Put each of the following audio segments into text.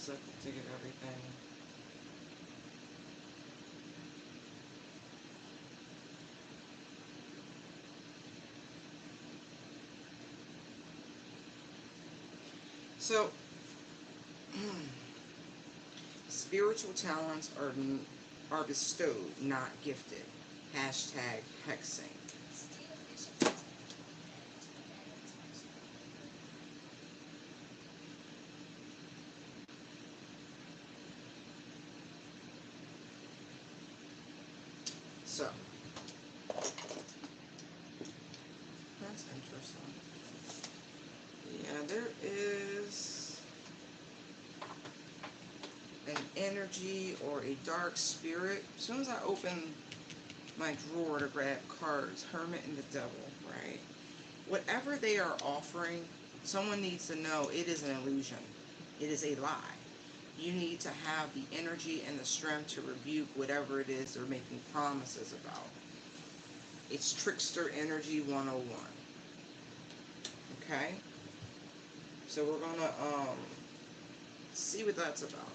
second to get everything. So, spiritual talents are bestowed, not gifted. Hashtag hexing. So, that's interesting. Yeah, there is an energy or a dark spirit. As soon as I open my drawer to grab cards, Hermit and the Devil, right? Whatever they are offering, someone needs to know it is an illusion. It is a lie. You need to have the energy and the strength to rebuke whatever it is they're making promises about. It's trickster energy 101. Okay? So we're gonna see what that's about.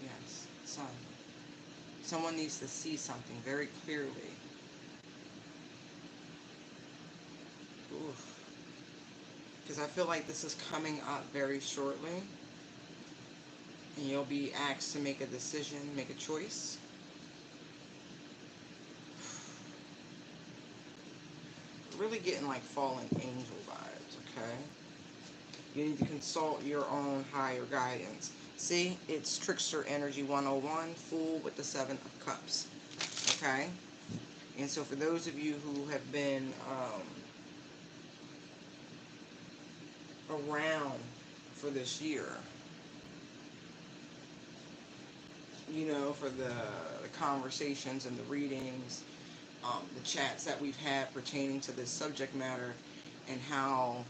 Yes, son. Someone needs to see something very clearly. Oof. Because I feel like this is coming up very shortly. And you'll be asked to make a decision, make a choice. Really getting like fallen angel vibes, okay? You need to consult your own higher guidance. See, it's trickster energy 101, Fool with the 7 of Cups, okay? And so for those of you who have been around for this year, you know, for the conversations and the readings, the chats that we've had pertaining to this subject matter, and how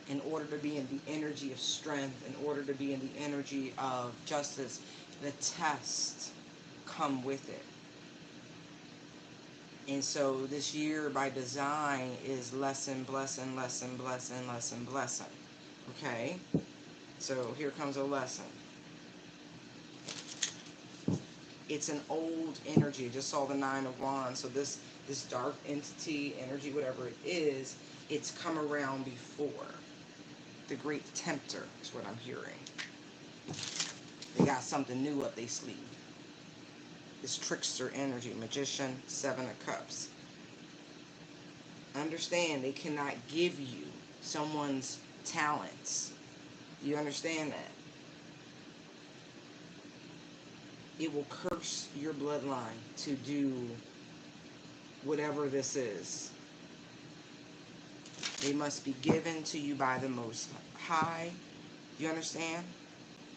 in order to be in the energy of strength, in order to be in the energy of justice, the tests come with it. And so this year by design is lesson, blessing, lesson, blessing, lesson, blessing. Okay? So here comes a lesson. It's an old energy. I just saw the 9 of Wands. So this dark entity, energy, whatever it is, it's come around before. The great tempter is what I'm hearing. They got something new up their sleeve. This trickster energy, magician, 7 of Cups. Understand, they cannot give you someone's talents. You understand that? It will curse your bloodline to do whatever this is. They must be given to you by the Most High. You understand?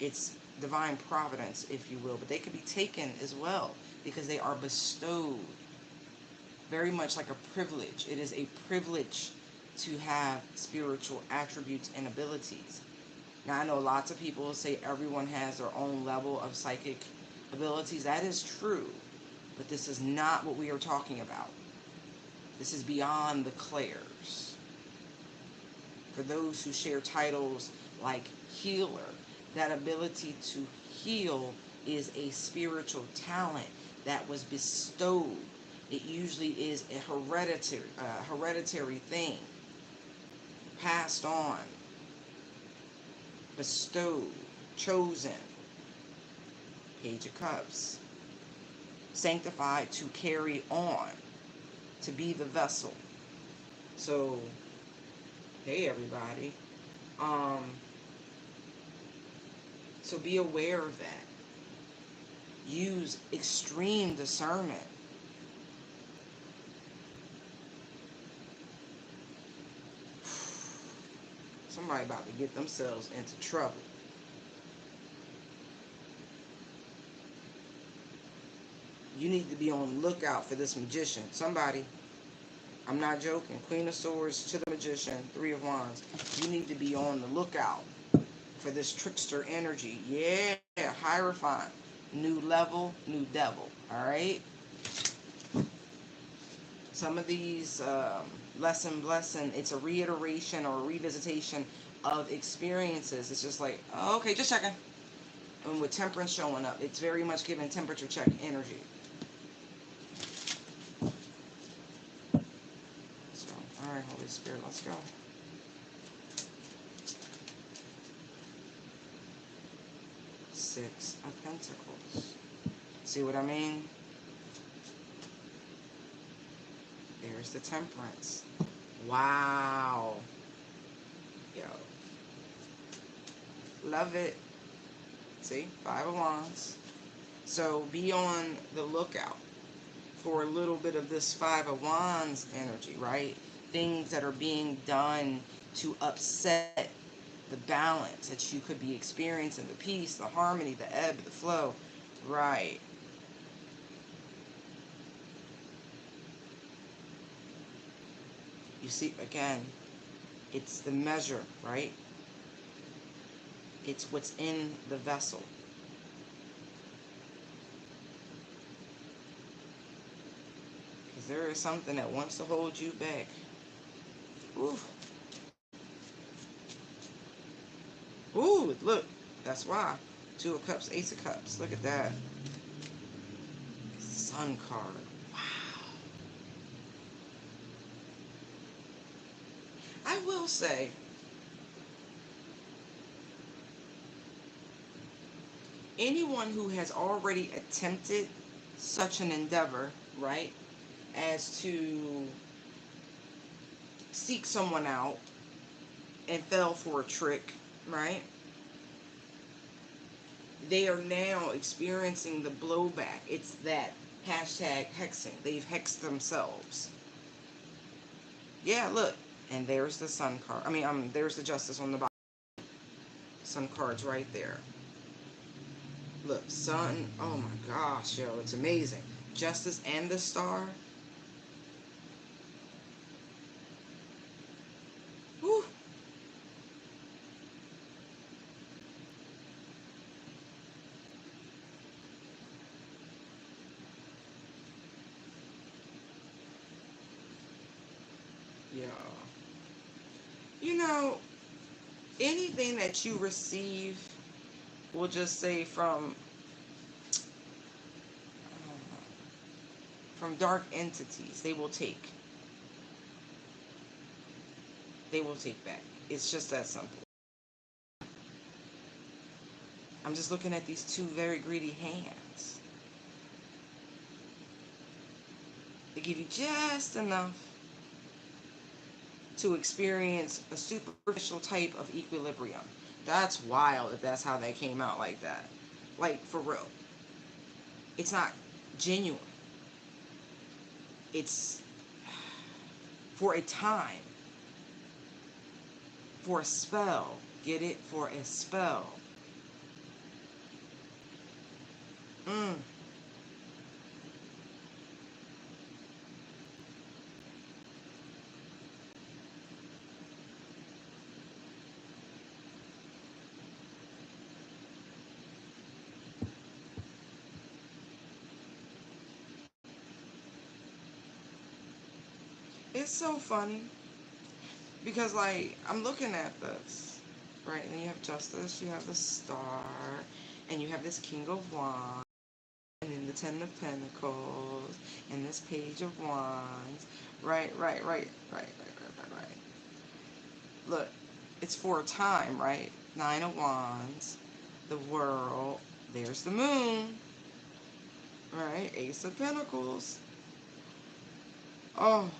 It's divine providence, if you will, but they could be taken as well because they are bestowed. Very much like a privilege. It is a privilege to have spiritual attributes and abilities. Now, I know lots of people say everyone has their own level of psychic abilities. That is true, but this is not what we are talking about. This is beyond the clairs. For those who share titles like healer, that ability to heal is a spiritual talent that was bestowed. It usually is a hereditary thing, passed on, bestowed, chosen. Page of Cups. Sanctified to carry on, to be the vessel. So, hey everybody. So be aware of that. Use extreme discernment. Somebody about to get themselves into trouble. You need to be on the lookout for this magician. Somebody, I'm not joking. Queen of Swords to the magician, 3 of Wands. You need to be on the lookout for this trickster energy. Yeah, Hierophant. New level, new devil. All right? Some of these lesson blessing, it's a reiteration or a revisitation of experiences. It's just like, oh, okay, just checking. And with temperance showing up, it's very much giving temperature check energy. So, all right, Holy Spirit, let's go. Six of Pentacles. See what I mean? There's the Temperance. Wow. Yo. Love it. See? Five of Wands. So be on the lookout for a little bit of this Five of Wands energy, right? Things that are being done to upset the balance that you could be experiencing, the peace, the harmony, the ebb, the flow. Right. You see, again, it's the measure, right? It's what's in the vessel. Because there is something that wants to hold you back. Ooh. Ooh, look. That's why. Two of Cups, Ace of Cups. Look at that. Sun card. Wow. I will say, anyone who has already attempted such an endeavor, right, as to seek someone out and fell for a trick, right, they are now experiencing the blowback. It's that hashtag hexing. They've hexed themselves. Yeah, look. And there's the Sun card. I mean, there's the Justice on the bottom. Sun card's right there. Look, Sun. Oh my gosh, yo, it's amazing. Justice and the Star. Whew. Yeah. You know, anything that you receive, we'll just say from dark entities, they will take. They will take back. It's just that simple. I'm just looking at these two very greedy hands. They give you just enough to experience a superficial type of equilibrium. That's wild if that's how they came out like that. Like, for real. It's not genuine. It's for a time. For a spell. Get it? For a spell. Mm. It's so funny. Because, like, I'm looking at this, right? And you have Justice, you have the Star, and you have this King of Wands, and then the Ten of Pentacles, and this Page of Wands. Right. Look, it's for a time, right? Nine of Wands, the World, there's the Moon, right? Ace of Pentacles. Oh,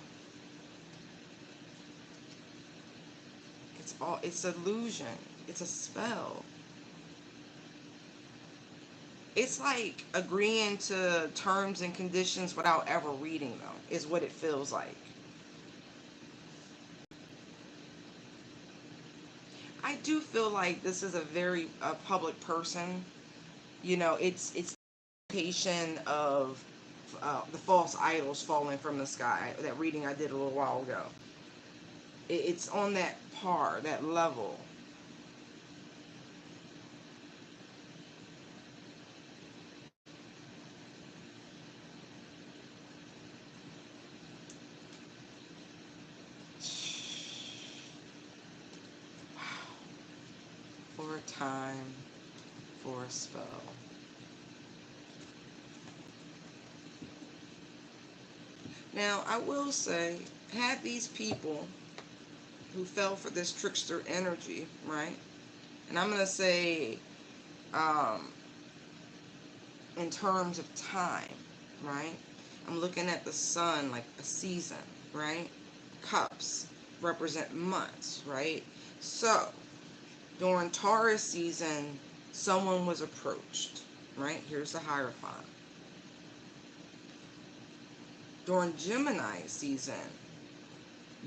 it's illusion. It's a spell. It's like agreeing to terms and conditions without ever reading them, is what it feels like. I do feel like this is a very public person. You know, it's patient of the false idols falling from the sky. That reading I did a little while ago. It's on that par, that level. time for a spell. Now, I will say, had these people who fell for this trickster energy, right? And I'm going to say, in terms of time, right? I'm looking at the sun like a season, right? Cups represent months, right? So, during Taurus season, someone was approached, right? Here's the Hierophant. During Gemini season,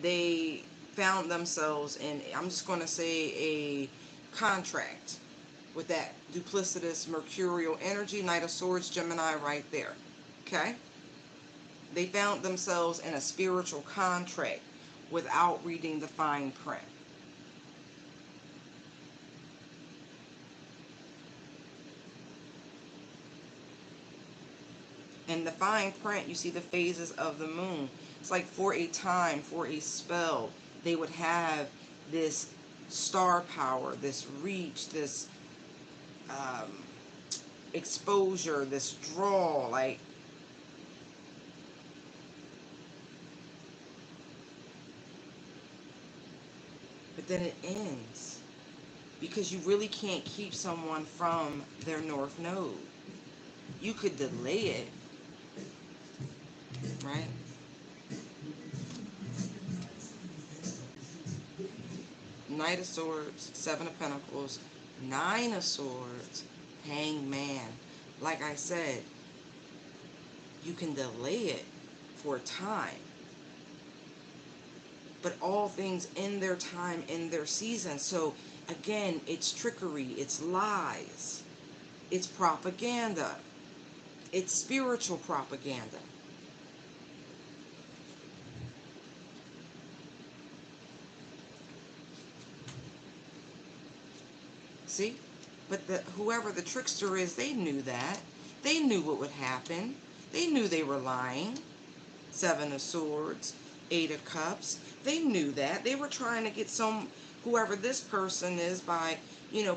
they found themselves in, I'm just going to say, a contract with that duplicitous mercurial energy, Knight of Swords, Gemini right there, okay? They found themselves in a spiritual contract without reading the fine print. In the fine print, you see the phases of the moon. It's like for a time, for a spell, they would have this star power, this reach, this exposure, this draw, like, but then it ends because you really can't keep someone from their north node. You could delay it, right? Knight of Swords, Seven of Pentacles, Nine of Swords, Hanged Man. Like I said, you can delay it for a time, but all things in their time, in their season. So again, it's trickery, it's lies, it's propaganda, it's spiritual propaganda. See? But whoever the trickster is, they knew that. They knew what would happen. They knew they were lying. Seven of Swords, Eight of Cups. They knew that. They were trying to get whoever this person is, by,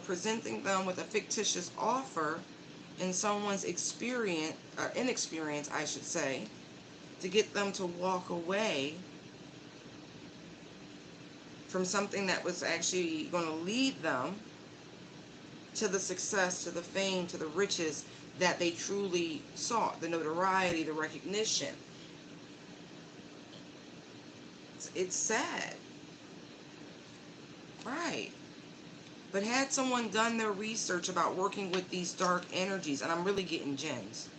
presenting them with a fictitious offer in someone's experience, or inexperience, I should say, to get them to walk away from something that was actually going to lead them to the success, to the fame, to the riches that they truly sought, the notoriety, the recognition. It's sad. Right. But had someone done their research about working with these dark energies, and I'm really getting gens.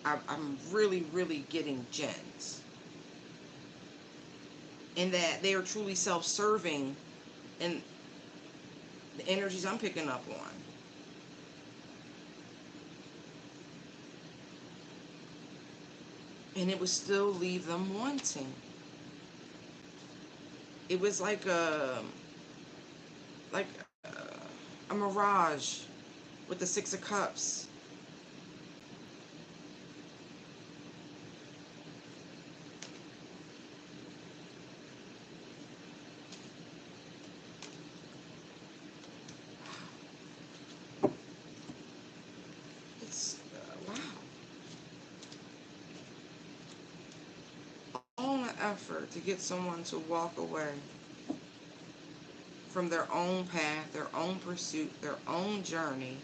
I'm really, really getting gens. In that they are truly self-serving in the energies I'm picking up on. And it would still leave them wanting. It was like like a mirage with the Six of Cups. It's wow. All the effort to get someone to walk away from their own path, their own pursuit, their own journey.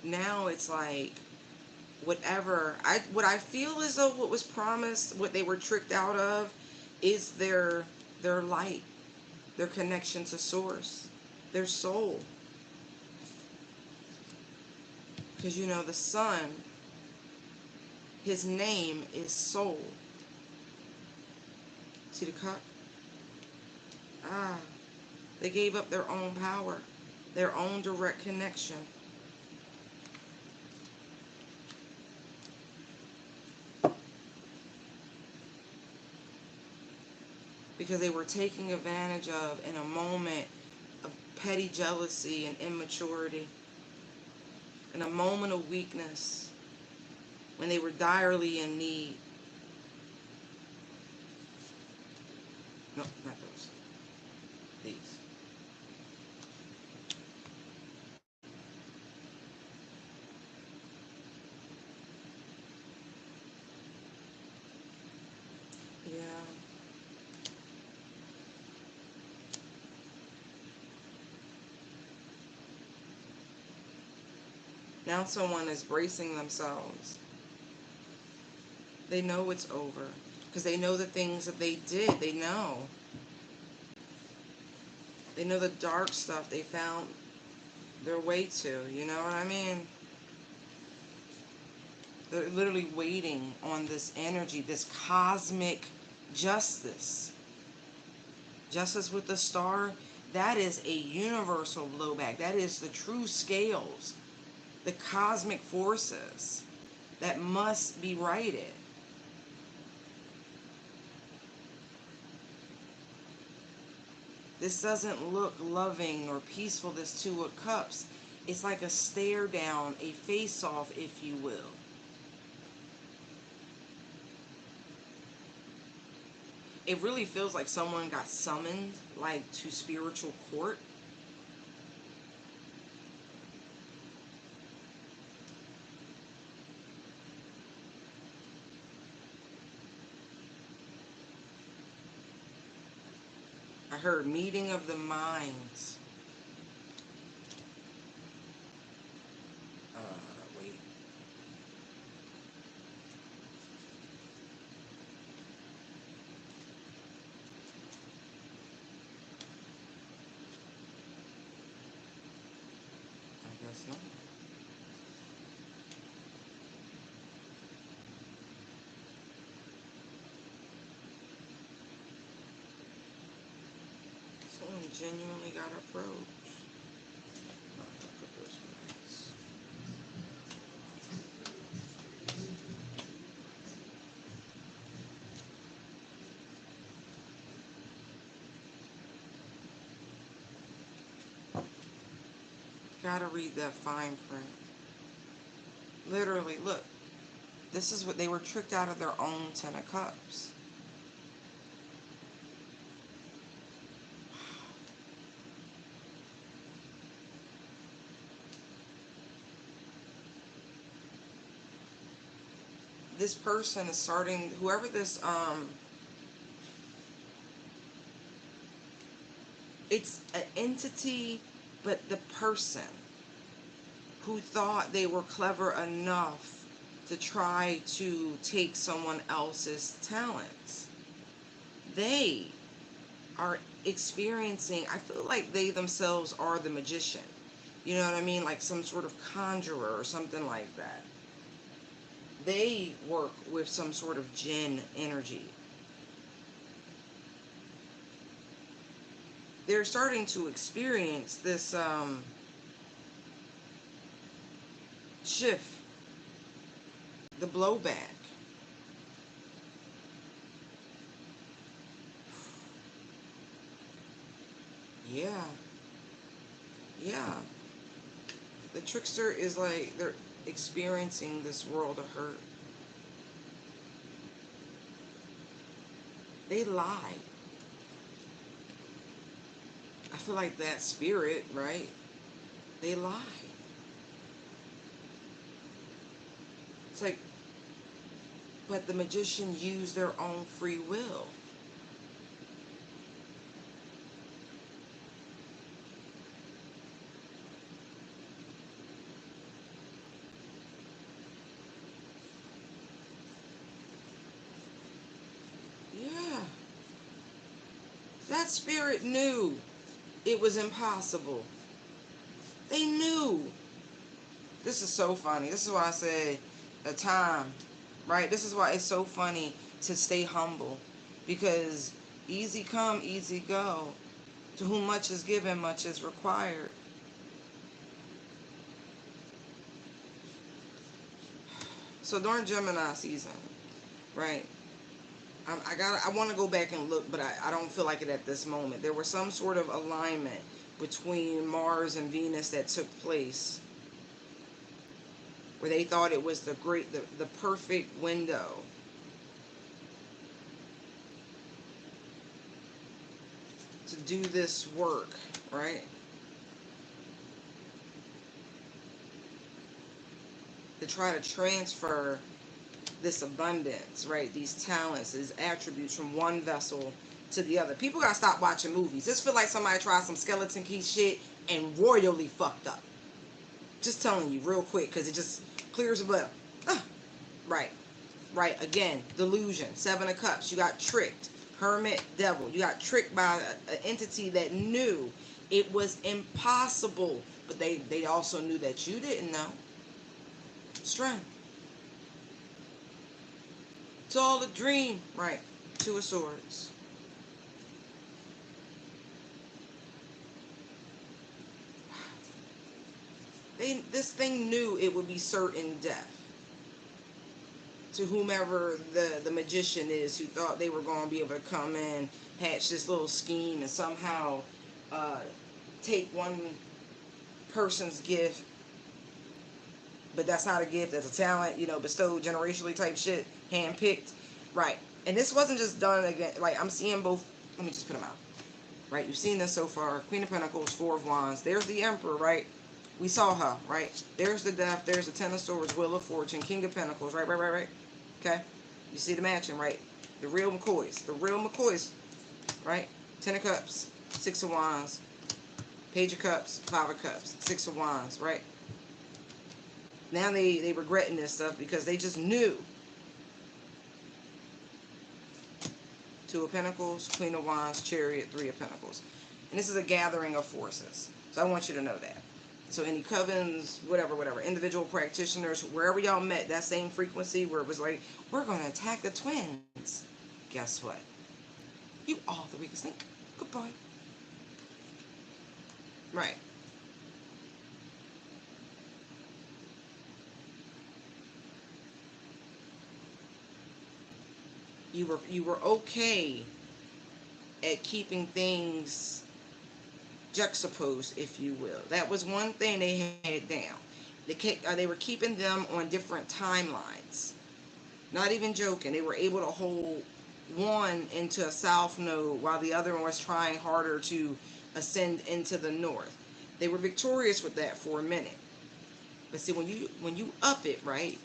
Now it's like what I feel as though what was promised, what they were tricked out of, is their light, their connection to source, their soul. Because the sun, his name is soul. See the cup? Ah, they gave up their own power, their own direct connection. Because they were taking advantage of, in a moment, petty jealousy and immaturity, in a moment of weakness when they were direly in need. No, not those. These. Yeah. Now someone is bracing themselves. They know it's over because they know the things that they did. They know. They know the dark stuff they found their way to. You know what I mean? They're literally waiting on this energy, this cosmic justice. Justice with the star, that is a universal blowback. That is the true scales, the cosmic forces that must be righted. This doesn't look loving or peaceful, this Two of Cups. It's like a stare down, a face off, if you will. It really feels like someone got summoned, like, to spiritual court. I heard meeting of the minds. Wait. I guess not. Someone genuinely got approached. Gotta read that fine print. Literally, look. This is what they were tricked out of their own Ten of Cups. This person is starting, whoever this, it's an entity, but the person who thought they were clever enough to try to take someone else's talents, they are experiencing, I feel like they themselves are the magician. You know what I mean? Like some sort of conjurer or something like that. They work with some sort of jinn energy. They're starting to experience this shift, the blowback. Yeah, yeah. The trickster is like they're experiencing this world of hurt. They lie. I feel like that spirit, right? They lie. It's like, but the magician used their own free will. Yeah. That spirit knew it was impossible. They knew. This is so funny. This is why I say a time, right? This is why it's so funny to stay humble, because easy come, easy go. To whom much is given, much is required. So during Gemini season, right? I want to go back and look, but I don't feel like it at this moment. There was some sort of alignment between Mars and Venus that took place, where they thought it was the perfect window to do this work, right? To try to transfer this abundance, right? These talents, these attributes from one vessel to the other. People gotta stop watching movies. This feel like somebody tried some skeleton key shit and royally fucked up. Just telling you real quick, because it just clears the blood. Right. Right. Again, delusion. 7 of Cups. You got tricked. Hermit, devil. You got tricked by an entity that knew it was impossible. But they also knew that you didn't know. Strength. It's all a dream. Right. 2 of Swords. This thing knew it would be certain death to whomever the magician is, who thought they were going to be able to come in, hatch this little scheme, and somehow take one person's gift, but that's not a gift, that's a talent, you know, bestowed generationally type shit, handpicked, right? And this wasn't just done again, like, I'm seeing both, let me just put them out, right? You've seen this so far. Queen of Pentacles, 4 of Wands, there's the Emperor, right? We saw her, right? There's the Death, there's the 10 of Swords, Wheel of Fortune, King of Pentacles, right? Okay? You see the matching, right? The real McCoys, right? 10 of Cups, 6 of Wands, Page of Cups, 5 of Cups, 6 of Wands, right? Now they regretting this stuff because they just knew. 2 of Pentacles, Queen of Wands, Chariot, 3 of Pentacles. And this is a gathering of forces. So I want you to know that. So any covens, whatever, individual practitioners, wherever y'all met, that same frequency where it was like, we're going to attack the twins. Guess what? You all the weakest link. Goodbye. Right. You were okay at keeping things juxtaposed, if you will. That was one thing they had down. They were keeping them on different timelines. Not even joking. They were able to hold one into a south node while the other one was trying harder to ascend into the north. They were victorious with that for a minute. But see, when you up it, right,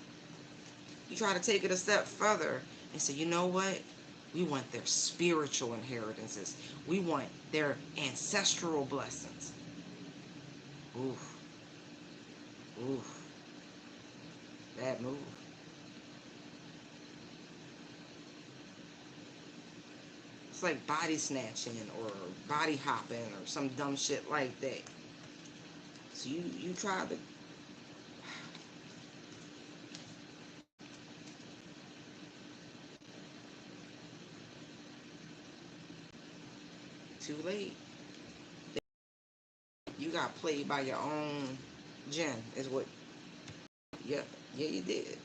you try to take it a step further and say, you know what? We want their spiritual inheritances. We want their ancestral blessings. Oof. Oof. Bad move. It's like body snatching or body hopping or some dumb shit like that. So you try to... Too late. You got played by your own gen, is what... Yeah, you did.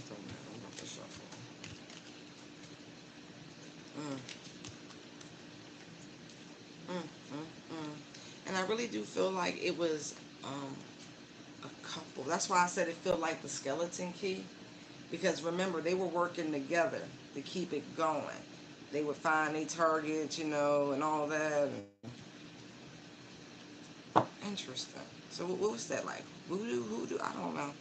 I'm about to shuffle. Mm. And I really do feel like it was a couple. That's why I said it felt like the skeleton key. Because remember, they were working together to keep it going. They would find their targets, you know, and all that. Interesting. So what was that like? Voodoo? I don't know.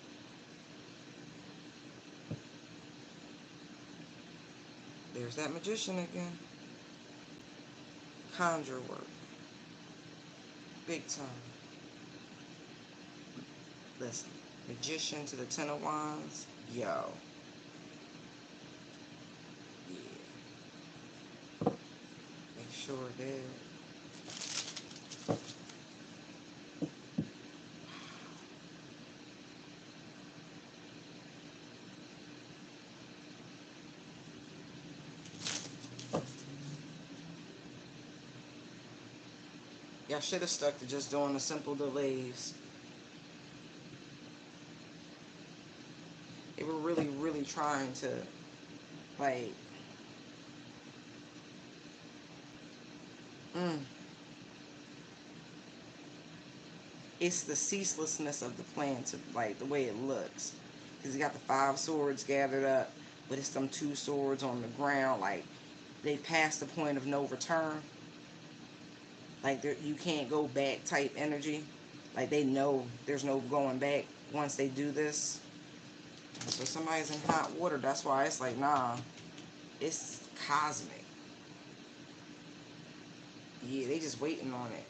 There's that magician again. Conjure work. Big time. Listen. Magician to the 10 of Wands. Yo. Yeah. Make sure that... Y'all should have stuck to just doing the simple delays. They were really, really trying to, like, mm, it's the ceaselessness of the plan to, like, the way it looks. Because you got the 5 swords gathered up, but it's them 2 swords on the ground. Like, they passed the point of no return. Like, you can't go back type energy. Like, they know there's no going back once they do this. So somebody's in hot water. That's why it's like, nah, it's cosmic. Yeah, they just waiting on it.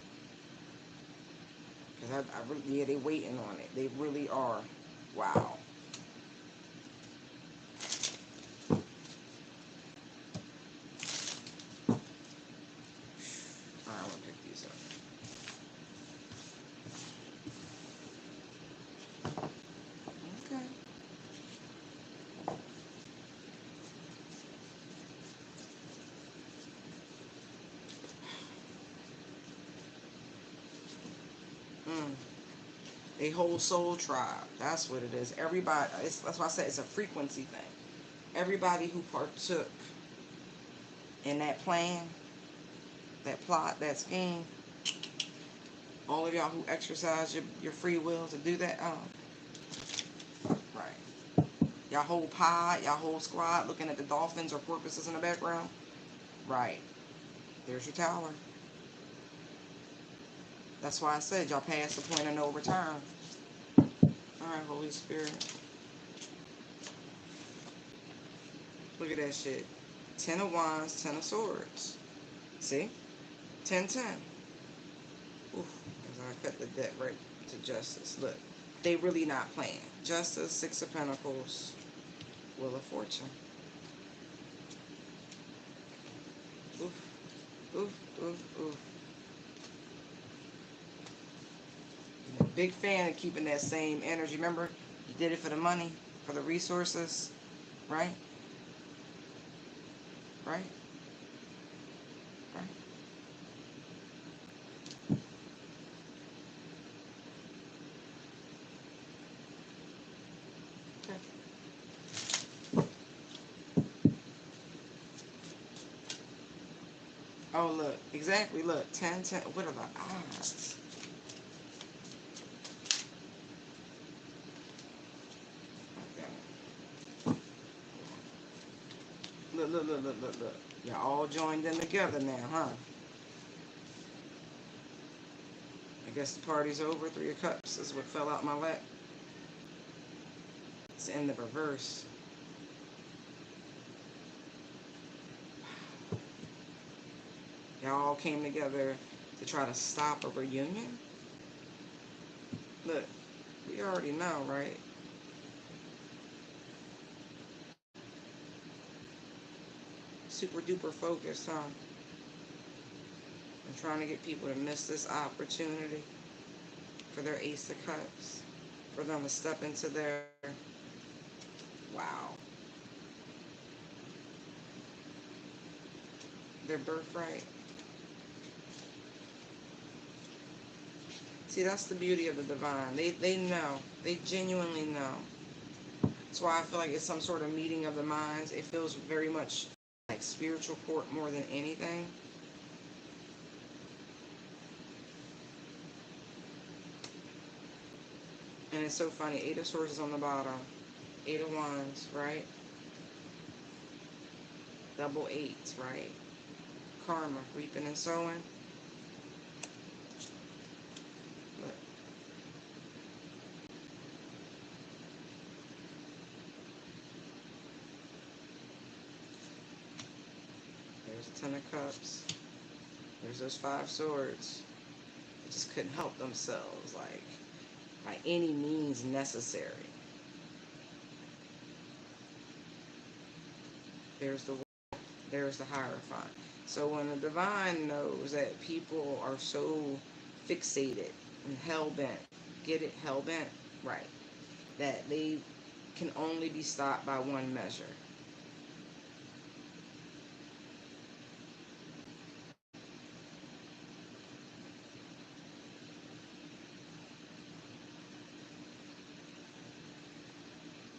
Because yeah, they waiting on it. They really are. Wow. Alright, I'm going to pick these up. Okay. A whole soul tribe. That's what it is. Everybody, that's why I said it's a frequency thing. Everybody who partook in that plan, that plot, that scheme, all of y'all who exercise your free will to do that, right. Y'all whole pod, y'all whole squad looking at the dolphins or porpoises in the background. Right. There's your tower. That's why I said y'all passed the point of no return. Alright, Holy Spirit. Look at that shit. 10 of Wands, 10 of Swords. See? 10, 10. Oof. As I cut the deck right to Justice. Look. They really not playing. Justice, 6 of Pentacles, Wheel of Fortune. Oof. Oof, oof, oof. I'm a big fan of keeping that same energy. Remember, you did it for the money, for the resources, right? Right? Right? Okay. Oh, look. Exactly. Look. 10, 10. What are the odds? Okay. Look, look, look, look, look, look. Y'all all joined in together now, huh? I guess the party's over. 3 of Cups is what fell out my lap. It's in the reverse. Y'all all came together to try to stop a reunion? Look, we already know, right? Super duper focused, huh? I'm trying to get people to miss this opportunity for their Ace of Cups. For them to step into their... Wow. Their birthright. See, that's the beauty of the divine. They know. They genuinely know. That's why I feel like it's some sort of meeting of the minds. It feels very much like spiritual court more than anything. And it's so funny. 8 of Swords is on the bottom. 8 of Wands, right? Double 8s, right? Karma, reaping and sowing. Look. There's a 10 of Cups. There's those 5 swords. They just couldn't help themselves, like, by any means necessary. There's the Hierophant. So when the divine knows that people are so fixated and hell-bent, get it, hell-bent, right, that they can only be stopped by one measure.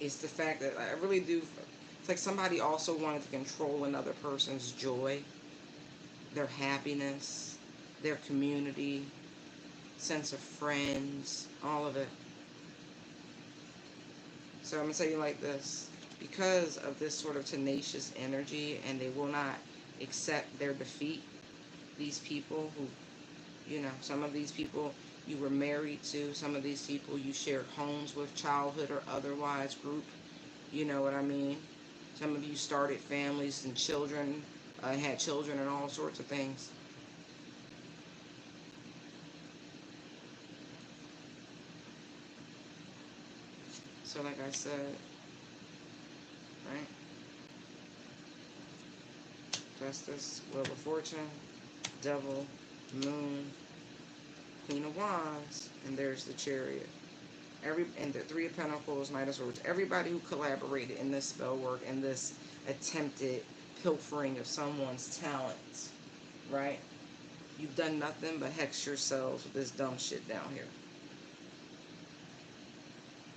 It's the fact that I really do. It's like somebody also wanted to control another person's joy, their happiness, their community, sense of friends, all of it. So I'm going to tell you like this. Because of this sort of tenacious energy, and they will not accept their defeat, these people who, some of these people you were married to, some of these people you shared homes with, childhood or otherwise, group, you know what I mean? Some of you started families and children, had children and all sorts of things. So like I said, right? Justice, Wheel of Fortune, Devil, Moon, Queen of Wands, and there's the Chariot. And the Three of Pentacles, Knight of Swords. Everybody who collaborated in this spell work and this attempted pilfering of someone's talents, right? You've done nothing but hex yourselves with this dumb shit down here.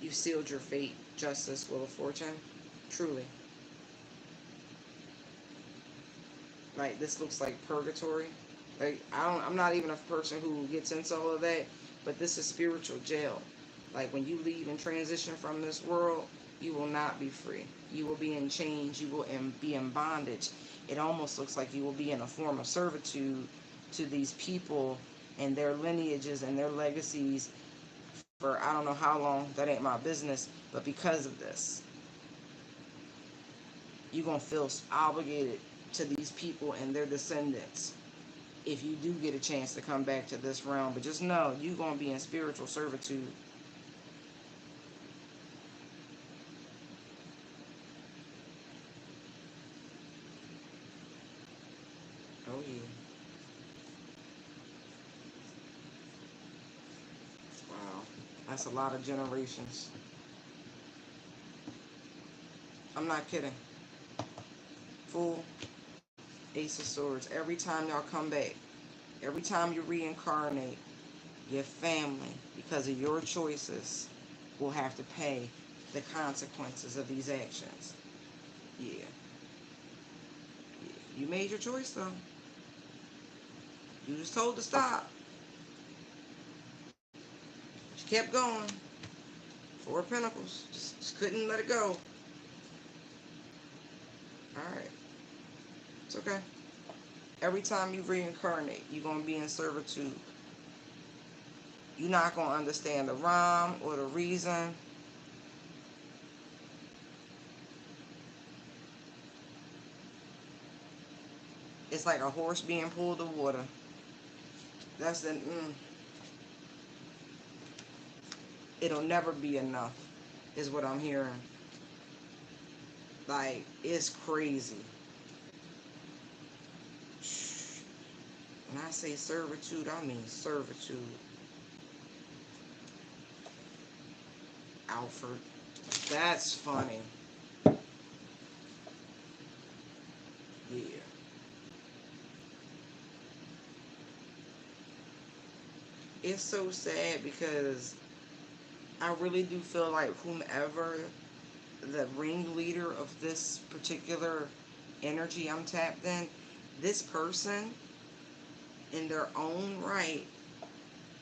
You sealed your fate. Justice, Wheel of Fortune. Truly. Like, this looks like purgatory. Like, I'm not even a person who gets into all of that, but this is spiritual jail. Like, when you leave and transition from this world, you will not be free. You will be in chains. You will be in bondage. It almost looks like you will be in a form of servitude to these people and their lineages and their legacies for I don't know how long. That ain't my business. But because of this, you're going to feel obligated to these people and their descendants if you do get a chance to come back to this realm. But just know, you're going to be in spiritual servitude. Oh, yeah. Wow. That's a lot of generations. I'm not kidding. Fool, Ace of Swords. Every time y'all come back, every time you reincarnate, your family, because of your choices, will have to pay the consequences of these actions. Yeah. Yeah. You made your choice, though. You was told to stop. But you kept going. Four of Pentacles. Just couldn't let it go. Alright. It's okay. Every time you reincarnate, you're going to be in servitude. You're not going to understand the rhyme or the reason. It's like a horse being pulled to water. That's the... It'll never be enough, is what I'm hearing. Like, it's crazy. When I say servitude, I mean servitude. Alfred. That's funny. Yeah. It's so sad because I really do feel like whomever the ringleader of this particular energy I'm tapped in, this person in their own right,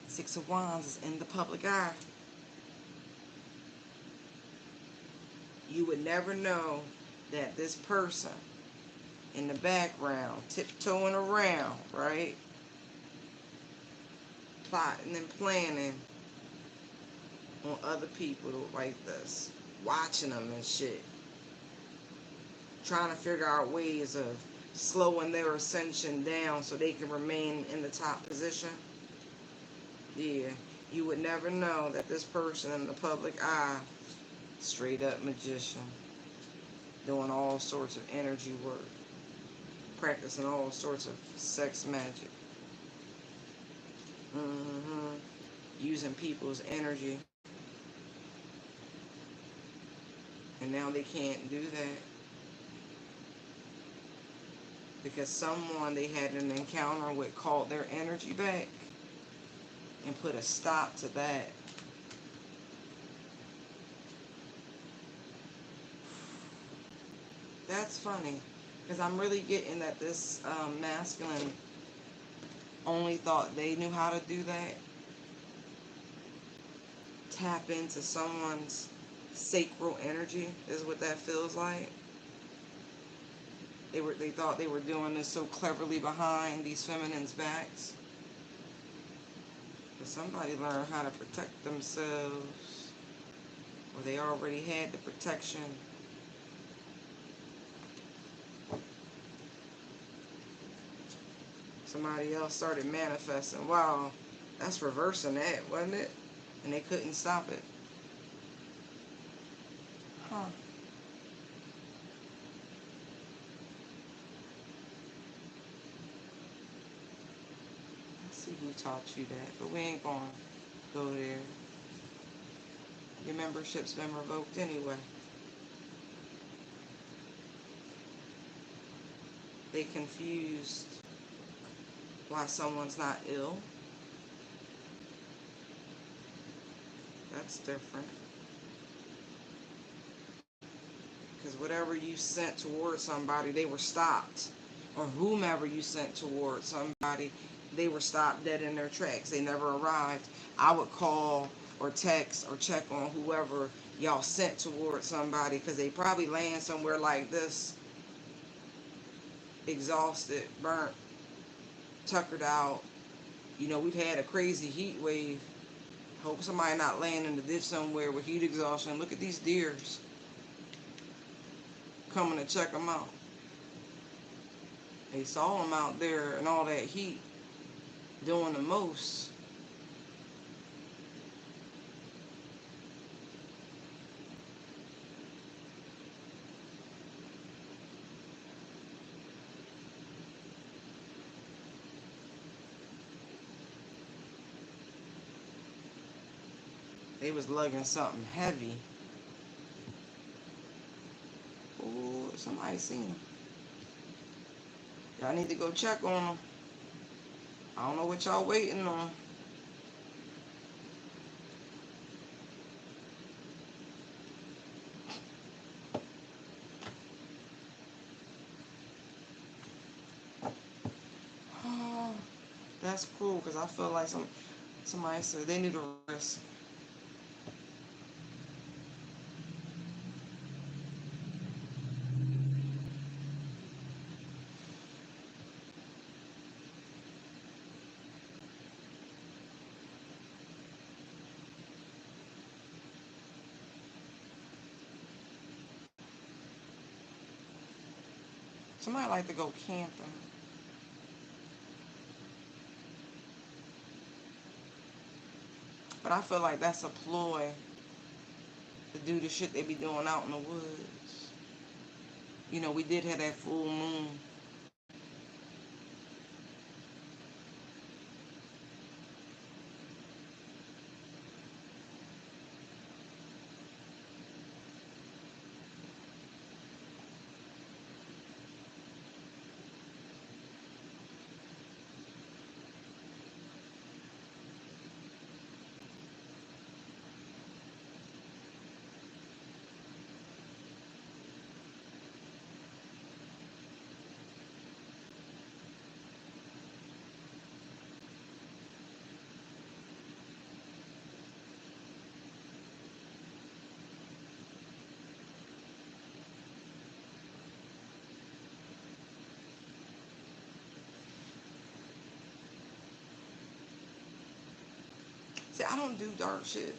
Six of Wands is in the public eye. You would never know that this person in the background, tiptoeing around, right? Plotting and planning on other people like this. Watching them and shit. Trying to figure out ways of slowing their ascension down so they can remain in the top position. Yeah, you would never know that this person in the public eye, straight up magician, doing all sorts of energy work, practicing all sorts of sex magic, using people's energy, and now they can't do that because someone they had an encounter with called their energy back and put a stop to that. That's funny. Because I'm really getting that this masculine only thought they knew how to do that. Tap into someone's sacral energy is what that feels like. They thought they were doing this so cleverly behind these feminines' backs. But somebody learned how to protect themselves, or they already had the protection. Somebody else started manifesting. Wow, that's reversing that, wasn't it? And they couldn't stop it. Huh. Let's see who taught you that, but we ain't gonna go there. Your membership's been revoked anyway. They confused why someone's not ill. That's different. Because whatever you sent towards somebody, they were stopped. Or whomever you sent towards somebody, they were stopped dead in their tracks. They never arrived. I would call or text or check on whoever y'all sent towards somebody, because they probably land somewhere like this, exhausted, burnt, tuckered out. You know, we've had a crazy heat wave. Hope somebody not laying in the ditch somewhere with heat exhaustion. Look at these deers coming to check them out. They saw them out there in all that heat doing the most. They was lugging something heavy. Oh, somebody seen them. Y'all need to go check on them. I don't know what y'all waiting on. Oh, that's cool, because I feel like somebody said they need a rest. Somebody like to go camping. But I feel like that's a ploy to do the shit they be doing out in the woods. You know, we did have that full moon. See, I don't do dark shit.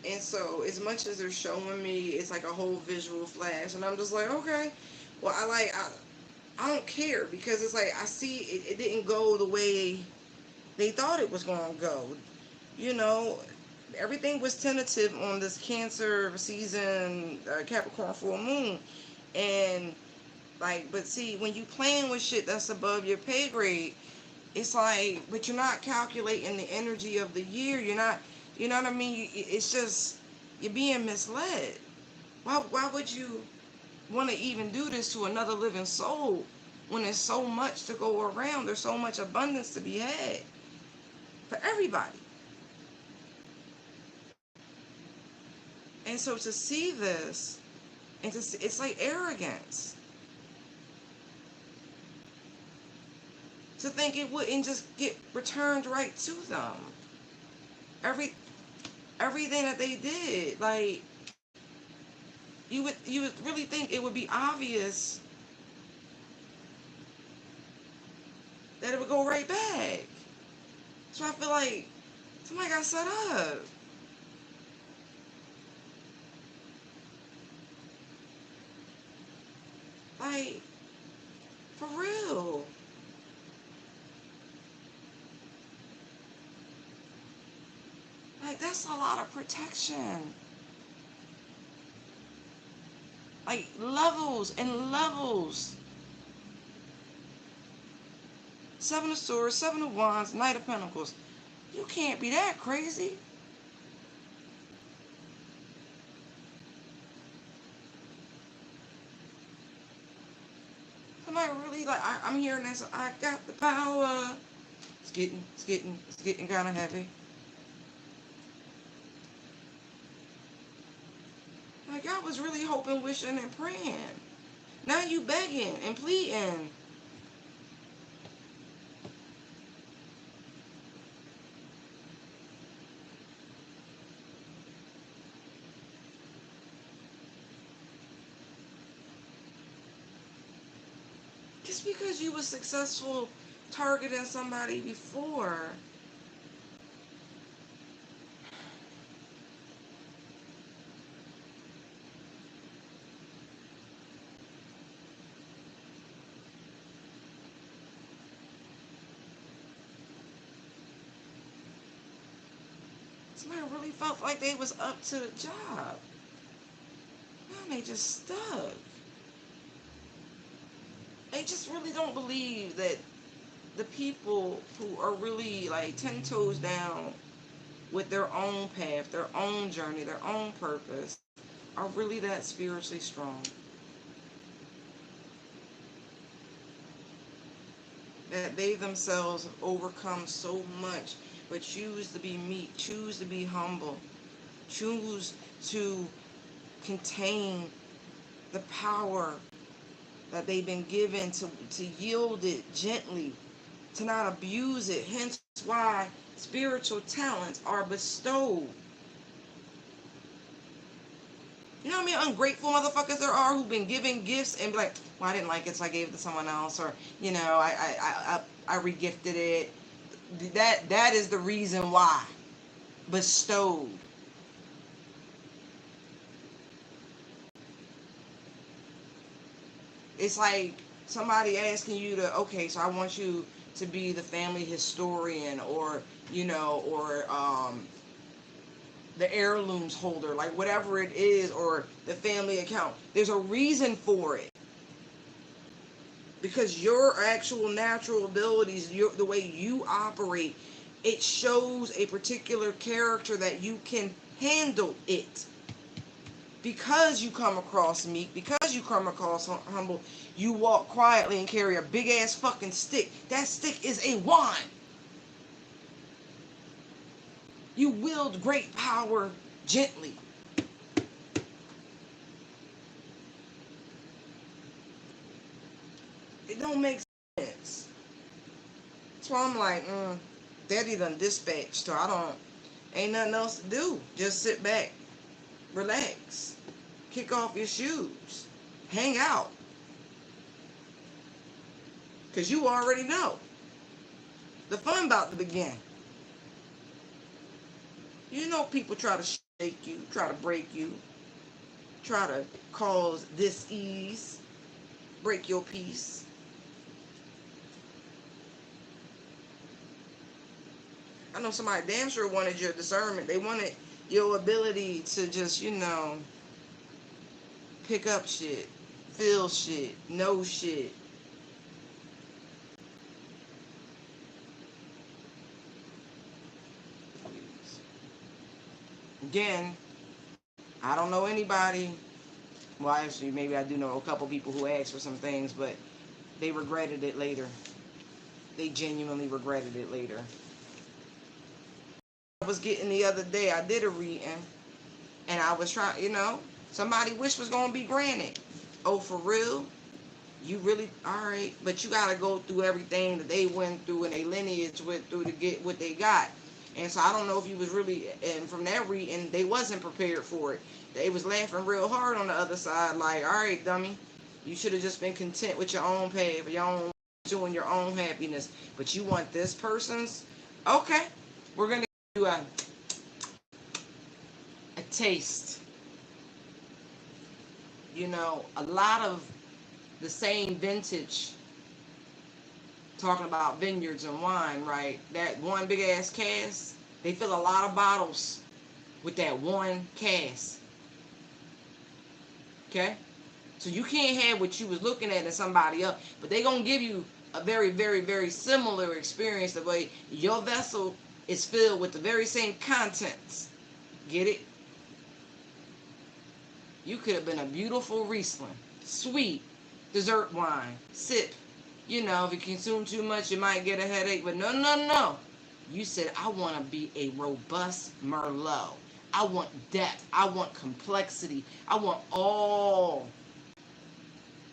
And so, as much as they're showing me, it's like a whole visual flash. And I'm just like, okay. Well, I don't care, because it's like I see it didn't go the way they thought it was going to go. You know, everything was tentative on this Cancer season, Capricorn full moon. And, like, but see, when you playing with shit that's above your pay grade, it's like, but you're not calculating the energy of the year. You're not, you know what I mean? It's just, you're being misled. Why would you want to even do this to another living soul when there's so much to go around? There's so much abundance to be had for everybody. And so to see this, and to see, it's like arrogance. to think it wouldn't just get returned right to them. Everything that they did, like, you would really think it would be obvious that it would go right back. So I feel like somebody got set up. Like, for real. Like, that's a lot of protection. Like, levels and levels. Seven of Swords, Seven of Wands, Knight of Pentacles. You can't be that crazy. Somebody really, like, I'm hearing this. I got the power. It's getting kind of heavy. Like, I was really hoping, wishing, and praying. Now you begging and pleading. Just because you were successful targeting somebody before. Somebody really felt like they was up to the job. Now they just stuck. They just really don't believe that the people who are really like 10 toes down with their own path, their own journey, their own purpose, are really that spiritually strong. That they themselves have overcome so much, but choose to be meek, choose to be humble, choose to contain the power that they've been given, to yield it gently, to not abuse it. Hence why spiritual talents are bestowed. You know how many ungrateful motherfuckers there are who've been given gifts and be like, well, I didn't like it, so I gave it to someone else, or, you know, I regifted it. That is the reason why. Bestowed. It's like somebody asking you to, okay, so I want you to be the family historian, or, you know, or the heirlooms holder, like whatever it is, or the family account. There's a reason for it. Because your actual natural abilities, the way you operate, it shows a particular character that you can handle it. Because you come across meek, because you come across humble, you walk quietly and carry a big ass fucking stick. That stick is a wand. You wield great power gently. It don't make sense. That's why I'm like, Daddy done dispatched, so ain't nothing else to do. Just sit back, relax, kick off your shoes, hang out. Because you already know. The fun about to begin. You know people try to shake you, try to break you, try to cause dis-ease, break your peace. I know somebody damn sure wanted your discernment. They wanted your ability to just, you know, pick up shit, feel shit, know shit. Again, I don't know anybody. Well, actually, maybe I do know a couple people who asked for some things, but they regretted it later. They genuinely regretted it later. I was getting the other day, I did a reading, and I was trying, you know, somebody wish was going to be granted. Oh, for real? You really, all right, but you got to go through everything that they went through and their lineage went through to get what they got. And so I don't know if you was really, and from that reading, they wasn't prepared for it. They was laughing real hard on the other side, like, all right, dummy, you should have just been content with your own path, your own, doing your own happiness. But you want this person's? Okay, we're going to do a taste. You know, a lot of the same vintage, talking about vineyards and wine, right? That one big ass cask, they fill a lot of bottles with that one cask. Okay? So you can't have what you was looking at in somebody else, but they gonna give you a very, very, very similar experience the way your vessel is filled with the very same contents. Get it? You could have been a beautiful Riesling, sweet, dessert wine, sip. You know, if you consume too much, you might get a headache. But no, no, no. You said, I want to be a robust Merlot. I want depth. I want complexity. I want all.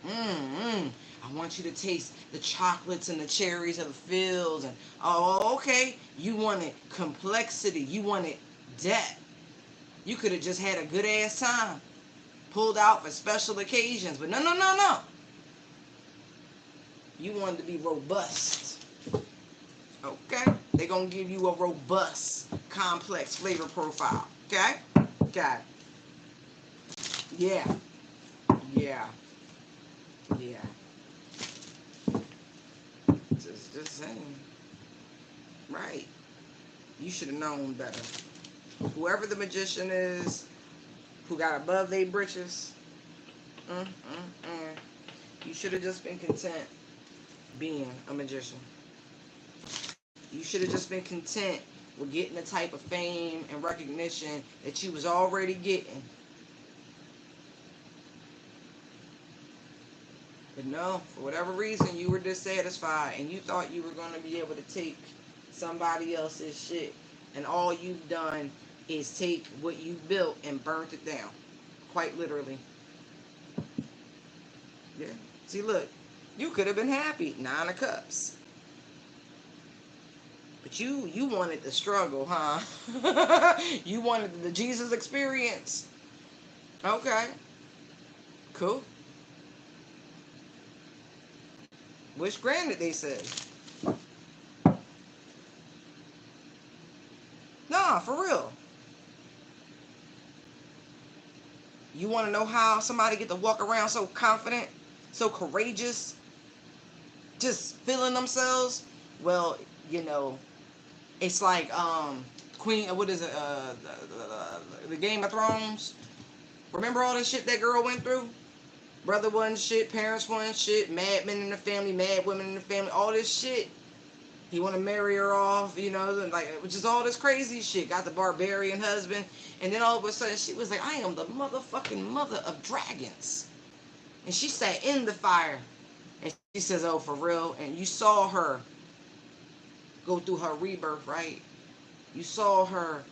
I want you to taste the chocolates and the cherries of the fields. And, oh, okay. You wanted complexity. You wanted depth. You could have just had a good ass time. Pulled out for special occasions. But no, no, no, no. You wanted to be robust. Okay? They're going to give you a robust, complex flavor profile. Okay? Okay. Yeah. Yeah. Yeah. Just saying. Right. You should have known better. Whoever the magician is, who got above their britches, you should have just been content being a magician. You should have just been content with getting the type of fame and recognition that you was already getting. But no, for whatever reason, you were dissatisfied and you thought you were going to be able to take somebody else's shit. And all you've done is take what you built and burnt it down. Quite literally. Yeah. See, look, you could have been happy. 9 of Cups. But you wanted the struggle, huh? You wanted the Jesus experience. Okay. Cool. Wish granted, they said. Nah, for real. You want to know how somebody get to walk around so confident, so courageous, just feeling themselves? Well, you know, it's like Queen, what is it, the Game of Thrones? Remember all this shit that girl went through? Brother wasn't shit, parents wasn't shit, mad men in the family, mad women in the family, all this shit. He want to marry her off, you know, like, which is all this crazy shit. Got the barbarian husband, and then all of a sudden she was like, I am the motherfucking mother of dragons. And she sat in the fire, and she says, oh, for real? And you saw her go through her rebirth, right? You saw her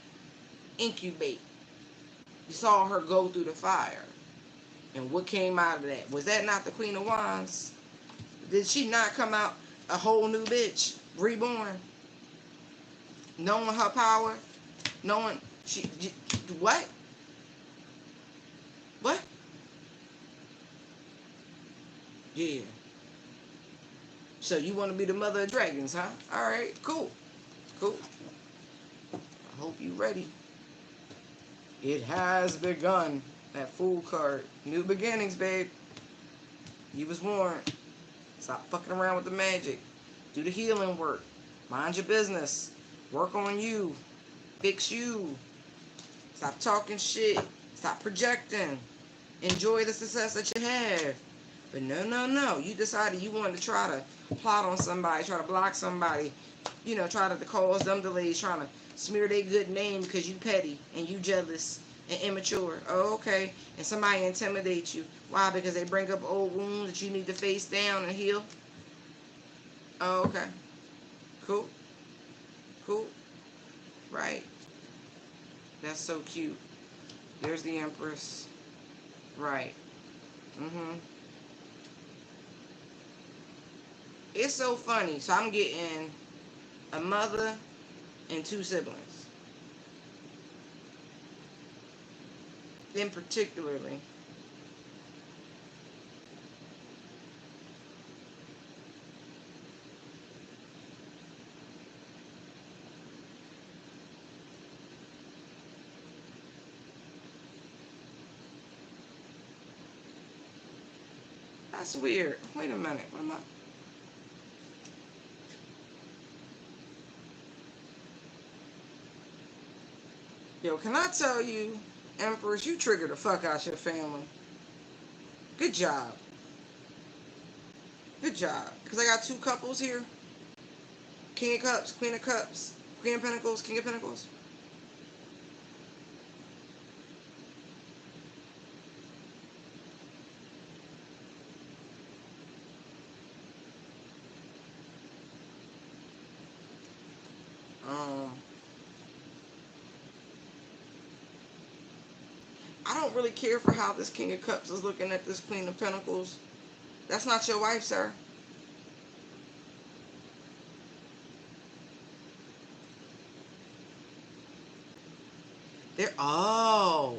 incubate. You saw her go through the fire. And what came out of that? Was that not the Queen of Wands? Did she not come out a whole new bitch, reborn? Knowing her power, knowing what? What? Yeah. So you want to be the mother of dragons, huh? All right, cool. Cool. I hope you ready. It has begun. That Fool card. New beginnings, babe. You was warned. Stop fucking around with the magic. Do the healing work. Mind your business. Work on you. Fix you. Stop talking shit. Stop projecting. Enjoy the success that you have. But no, no, no. You decided you wanted to try to plot on somebody, try to block somebody, you know, try to cause them delays, trying to smear their good name because you petty and you jealous and immature. Oh, okay. And somebody intimidates you. Why? Because they bring up old wounds that you need to face down and heal. Oh, okay. Cool. Cool. Right. That's so cute. There's the Empress. Right. It's so funny. So I'm getting a mother and two siblings. In particularly, that's weird. Wait a minute. What am I? Yo, can I tell you, Empress, you triggered the fuck out your family. Good job. Good job. Because I got two couples here. King of Cups, Queen of Cups, Queen of Pentacles, King of Pentacles. Um, I don't really care for how this King of Cups is looking at this Queen of Pentacles. That's not your wife, sir.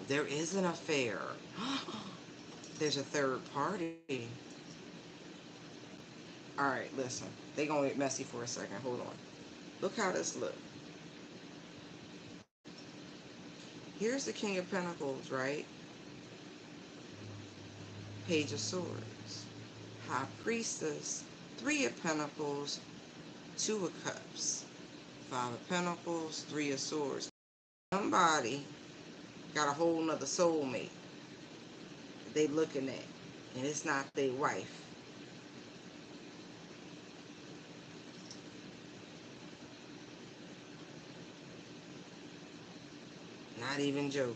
There is an affair. There's a third party. All right, listen. They gonna get messy for a second. Hold on. Look how this look. Here's the King of Pentacles, right? Page of Swords. High Priestess. Three of Pentacles. Two of Cups. Five of Pentacles. Three of Swords. Somebody got a whole nother soulmate that they looking at. And it's not their wife. Not even joking.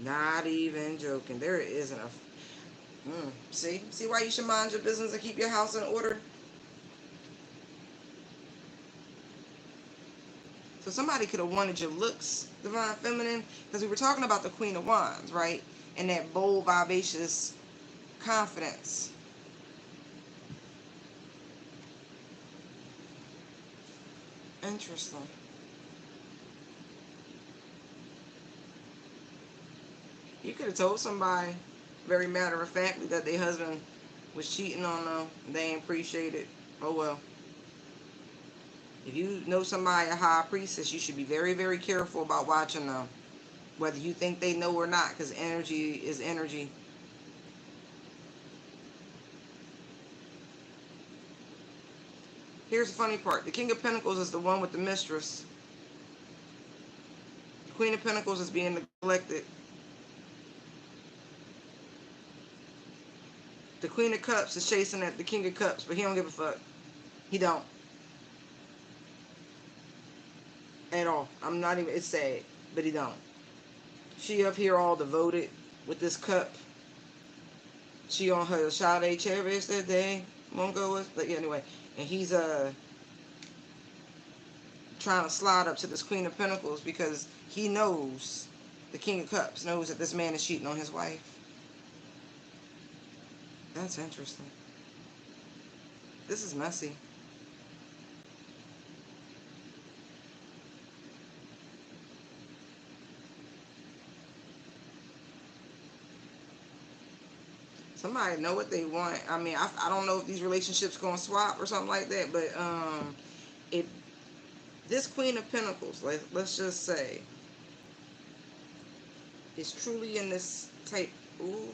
Not even joking. There isn't a... See why you should mind your business and keep your house in order? So somebody could have wanted your looks, Divine Feminine, because we were talking about the Queen of Wands, right? And that bold, vivacious confidence. Interesting. You could have told somebody, very matter of factly, that their husband was cheating on them. They ain't appreciate it. Oh well. If you know somebody a high priestess, you should be very, very careful about watching them. Whether you think they know or not, because energy is energy. Here's the funny part. The King of Pentacles is the one with the mistress. The Queen of Pentacles is being neglected. The Queen of Cups is chasing at the King of Cups, but he don't give a fuck. He don't. At all. I'm not even, it's sad, but he don't. She up here all devoted with this cup. She on her Sade cherish that day. Won't go with, but yeah, anyway. And he's trying to slide up to this Queen of Pentacles because he knows, the King of Cups knows that this man is cheating on his wife. That's interesting. This is messy. Somebody know what they want. I mean, I don't know if these relationships gonna swap or something like that, but if this Queen of Pentacles, let's just say, is truly in this type. Ooh.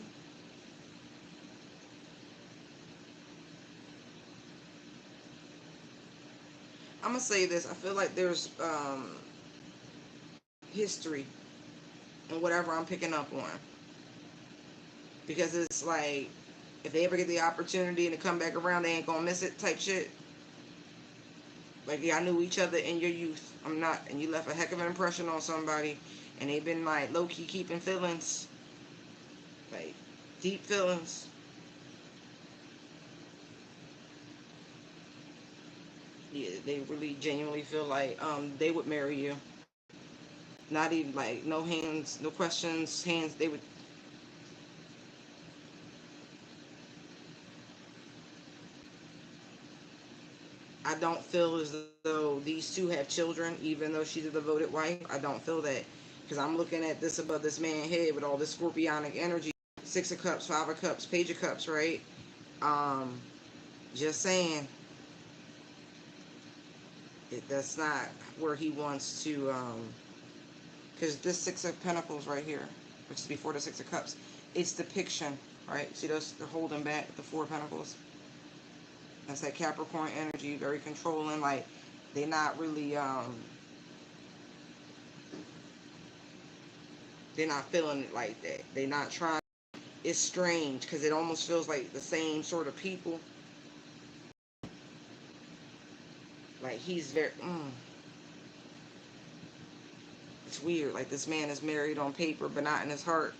I'm gonna say this. I feel like there's history in whatever I'm picking up on, because it's like if they ever get the opportunity and to come back around, they ain't gonna miss it type shit. Like, yeah, I knew each other in your youth. I'm not, and you left a heck of an impression on somebody, and they've been like low key keeping feelings, like deep feelings. Yeah, they really genuinely feel like they would marry you. Not even like no hands, no questions, hands. They would. I don't feel as though these two have children, even though she's a devoted wife. I don't feel that. Because I'm looking at this above this man's head with all this scorpionic energy. Six of Cups, Five of Cups, Page of Cups, right? Um, just saying. That's not where he wants to, because this Six of Pentacles right here, which is before the Six of Cups, it's depiction, right? See those, they're holding back the Four of Pentacles. That's that Capricorn energy, very controlling, like, they're not really, they're not feeling it like that. They're not trying. It's strange, because it almost feels like the same sort of people. Like, he's very, it's weird. Like, this man is married on paper, but not in his heart.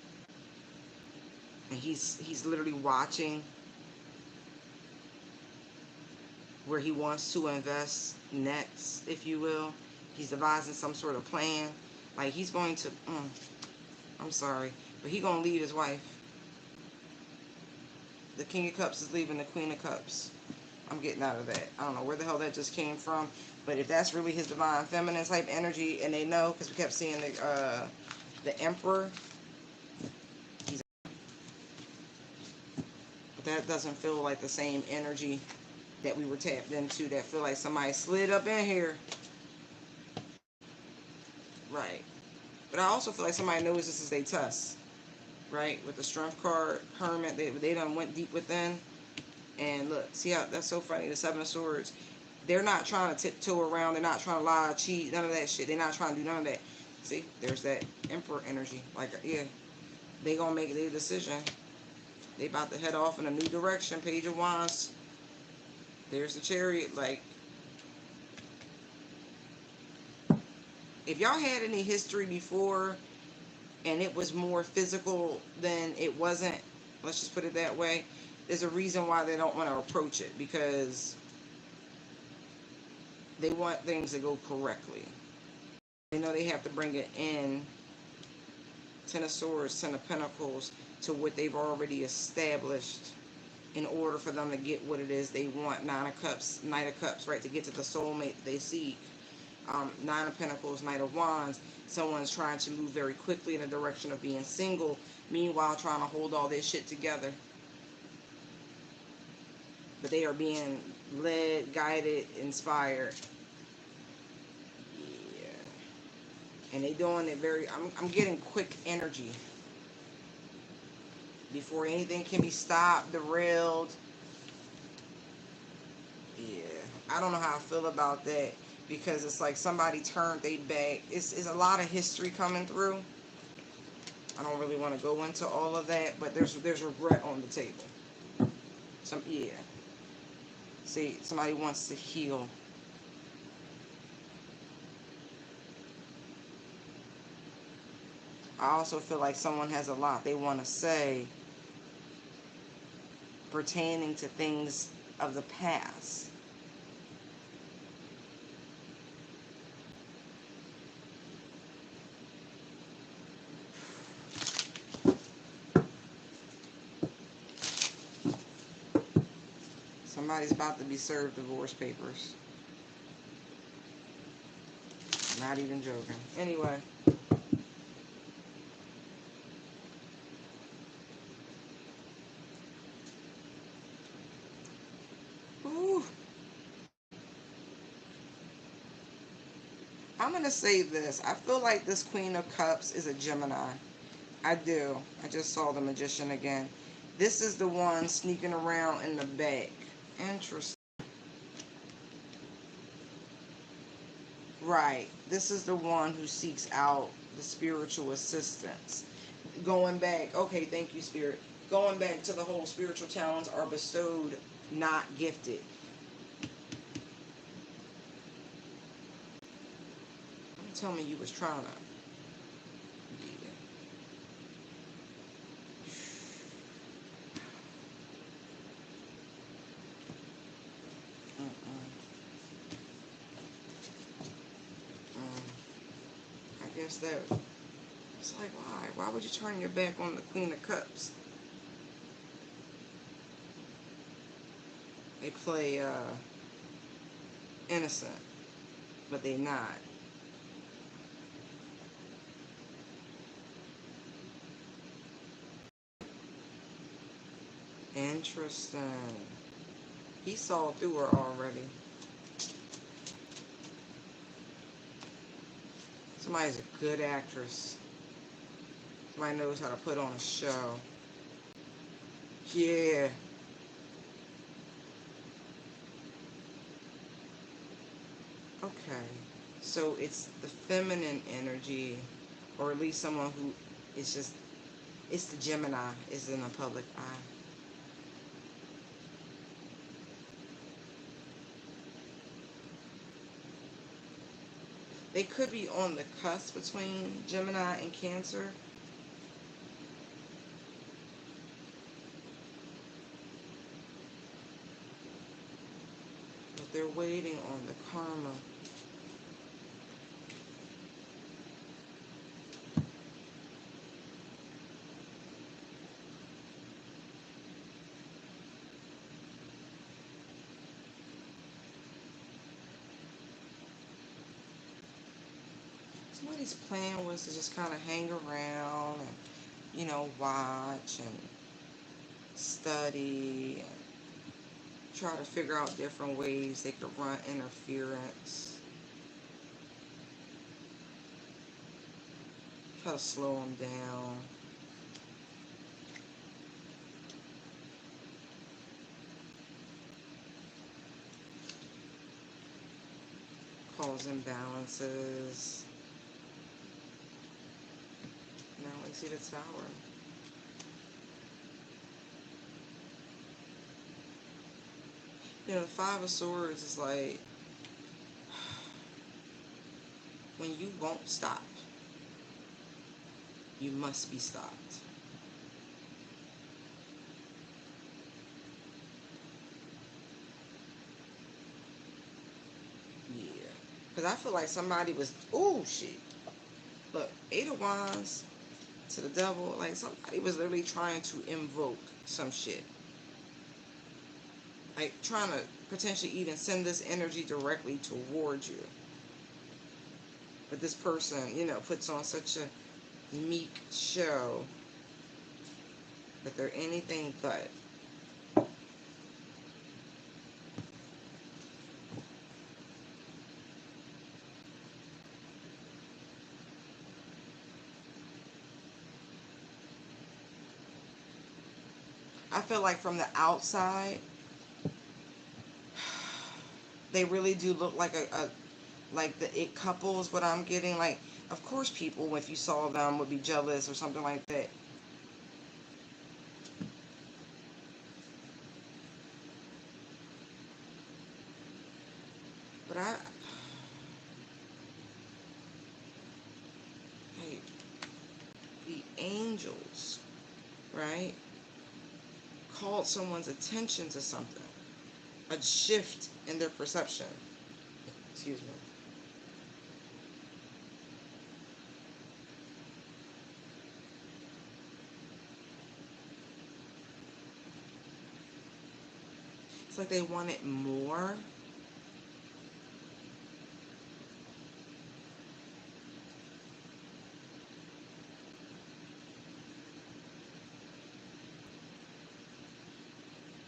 And he's literally watching where he wants to invest next, if you will. He's devising some sort of plan. Like, he's going to, I'm sorry, but he's going to leave his wife. The King of Cups is leaving the Queen of Cups. I'm getting out of that. I don't know where the hell that just came from. But if that's really his divine feminine type energy, and they know, because we kept seeing the Emperor. But that doesn't feel like the same energy that we were tapped into. That feel like somebody slid up in here. Right. But I also feel like somebody knows this is their test. Right? With the Strength card, Hermit, they done went deep within. And look, see how that's so funny, the Seven of Swords. They're not trying to tiptoe around. They're not trying to lie, cheat, none of that shit. They're not trying to do none of that. See, there's that Emperor energy. Like, yeah, they gonna make their decision. They about to head off in a new direction. Page of Wands. There's the Chariot. Like, if y'all had any history before and it was more physical than it wasn't, let's just put it that way, there's a reason why they don't want to approach it, because they want things to go correctly. They know they have to bring it in. Ten of Swords, Ten of Pentacles, to what they've already established in order for them to get what it is they want. Nine of Cups, Knight of Cups, right, to get to the soulmate they seek. Nine of Pentacles, Knight of Wands. Someone's trying to move very quickly in the direction of being single, meanwhile trying to hold all this shit together. But they are being led, guided, inspired. Yeah. And they doing it very, I'm getting quick energy. Before anything can be stopped, derailed. Yeah. I don't know how I feel about that, because it's like somebody turned their back. It's a lot of history coming through. I don't really want to go into all of that, but there's regret on the table. Yeah. See, somebody wants to heal. I also feel like someone has a lot they want to say pertaining to things of the past. Somebody's about to be served divorce papers. Not even joking. Anyway. Ooh. I'm going to say this. I feel like this Queen of Cups is a Gemini. I do. I just saw the Magician again. This is the one sneaking around in the back. Interesting. Right. This is the one who seeks out the spiritual assistance. Going back. Okay, thank you, Spirit. Going back to the whole spiritual talents are bestowed, not gifted. Tell me you was trying to. I guess that, it's like, why? Why would you turn your back on the Queen of Cups? They play innocent, but they not. Interesting. He saw through her already. Somebody's a good actress. Somebody knows how to put on a show. Yeah. Okay. So it's the feminine energy, or at least someone who is just, it's the Gemini is in the public eye. They could be on the cusp between Gemini and Cancer. But they're waiting on the karma. Somebody's plan was to just kind of hang around and, watch and study and try to figure out different ways they could run interference. Try to slow them down. Cause imbalances. Now we see the Tower. The Five of Swords is like when you won't stop, you must be stopped. Yeah. Because I feel like somebody was, oh shit. Look, Eight of Wands to the Devil, like somebody was literally trying to invoke some shit. Like trying to potentially even send this energy directly towards you. But this person, puts on such a meek show that they're anything but. I feel like from the outside, they really do look like like the it couple is what I'm getting. Like, of course people, if you saw them, would be jealous or something like that. But like, the angels, right, called someone's attention to something. A shift in their perception. Excuse me. It's like they wanted more.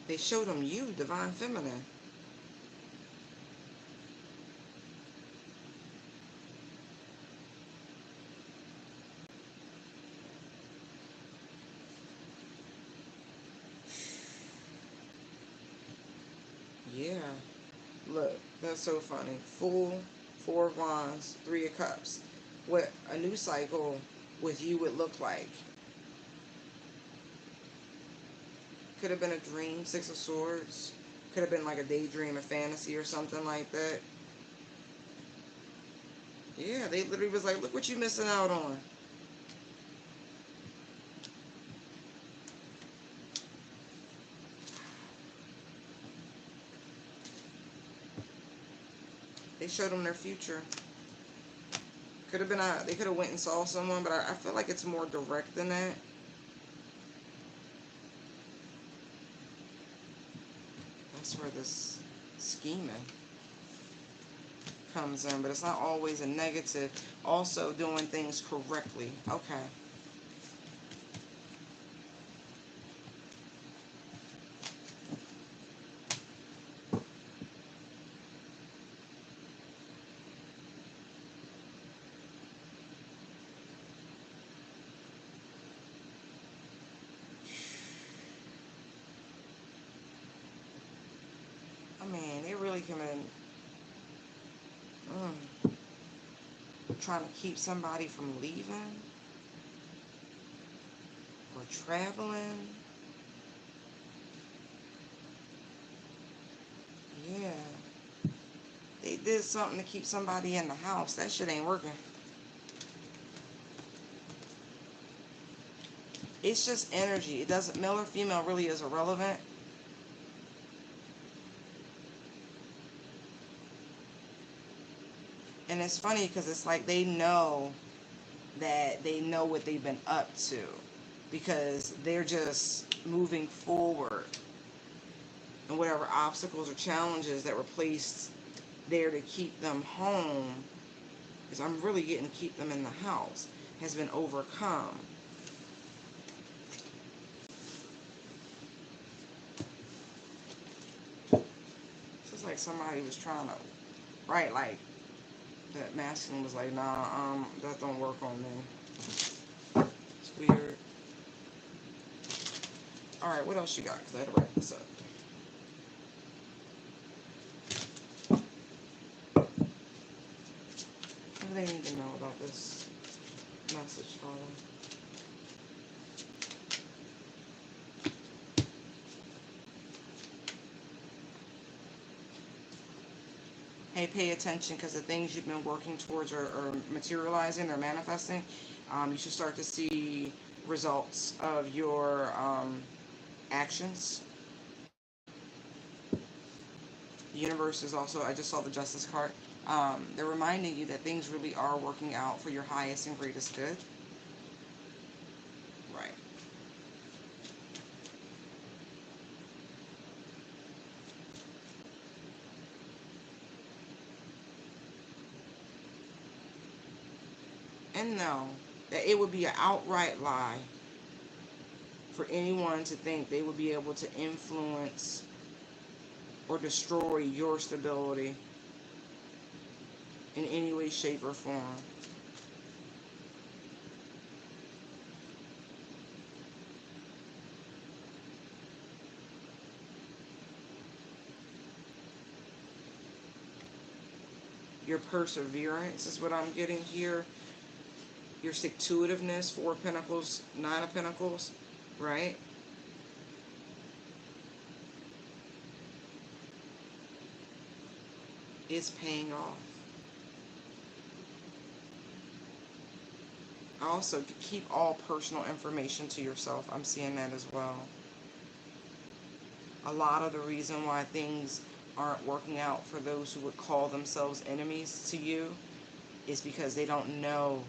They showed them you, divine feminine. Yeah. Look, that's so funny. Fool, Four of Wands, Three of Cups. What a new cycle with you would look like. Could have been a dream, Six of Swords. Could have been like a daydream, a fantasy or something like that. Yeah, they literally was like, look what you missing out on. They showed them their future. Could have been they could have went and saw someone, but I feel like it's more direct than that. That's where this scheming. comes in, but it's not always a negative. Also doing things correctly. Okay. I mean, they really come in trying to keep somebody from leaving or traveling. Yeah. They did something to keep somebody in the house. That shit ain't working. It's just energy. It doesn't, male or female really is irrelevant. And it's funny because it's like they know that they know what they've been up to, because they're just moving forward, and whatever obstacles or challenges that were placed there to keep them home, because I'm really getting to keep them in the house, has been overcome. It's just like somebody was trying to, right, like that masculine was like, nah, that don't work on me. It's weird. Alright, what else you got? Because I had to wrap this up. What do they need to know about this message, Father? Hey, pay attention, because the things you've been working towards are materializing, they're manifesting. You should start to see results of your actions. The universe is also, I just saw the Justice card. They're reminding you that things really are working out for your highest and greatest good. Right. And no, that it would be an outright lie for anyone to think they would be able to influence or destroy your stability in any way, shape, or form. Your perseverance is what I'm getting here. Your stick-to-itiveness, 4 of Pentacles, 9 of Pentacles, right? It's paying off. Also, keep all personal information to yourself. I'm seeing that as well. A lot of the reason why things aren't working out for those who would call themselves enemies to you is because they don't know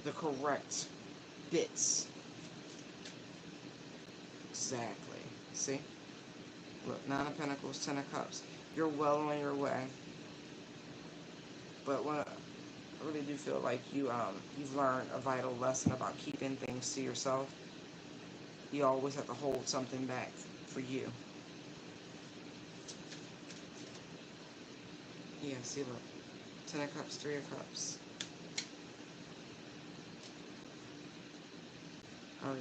the correct bits. Exactly. See? Look, 9 of Pentacles, 10 of Cups. You're well on your way. But when I really do feel like you've learned a vital lesson about keeping things to yourself. You always have to hold something back for you. Yeah, see, look. 10 of Cups, 3 of Cups. Oh, yeah.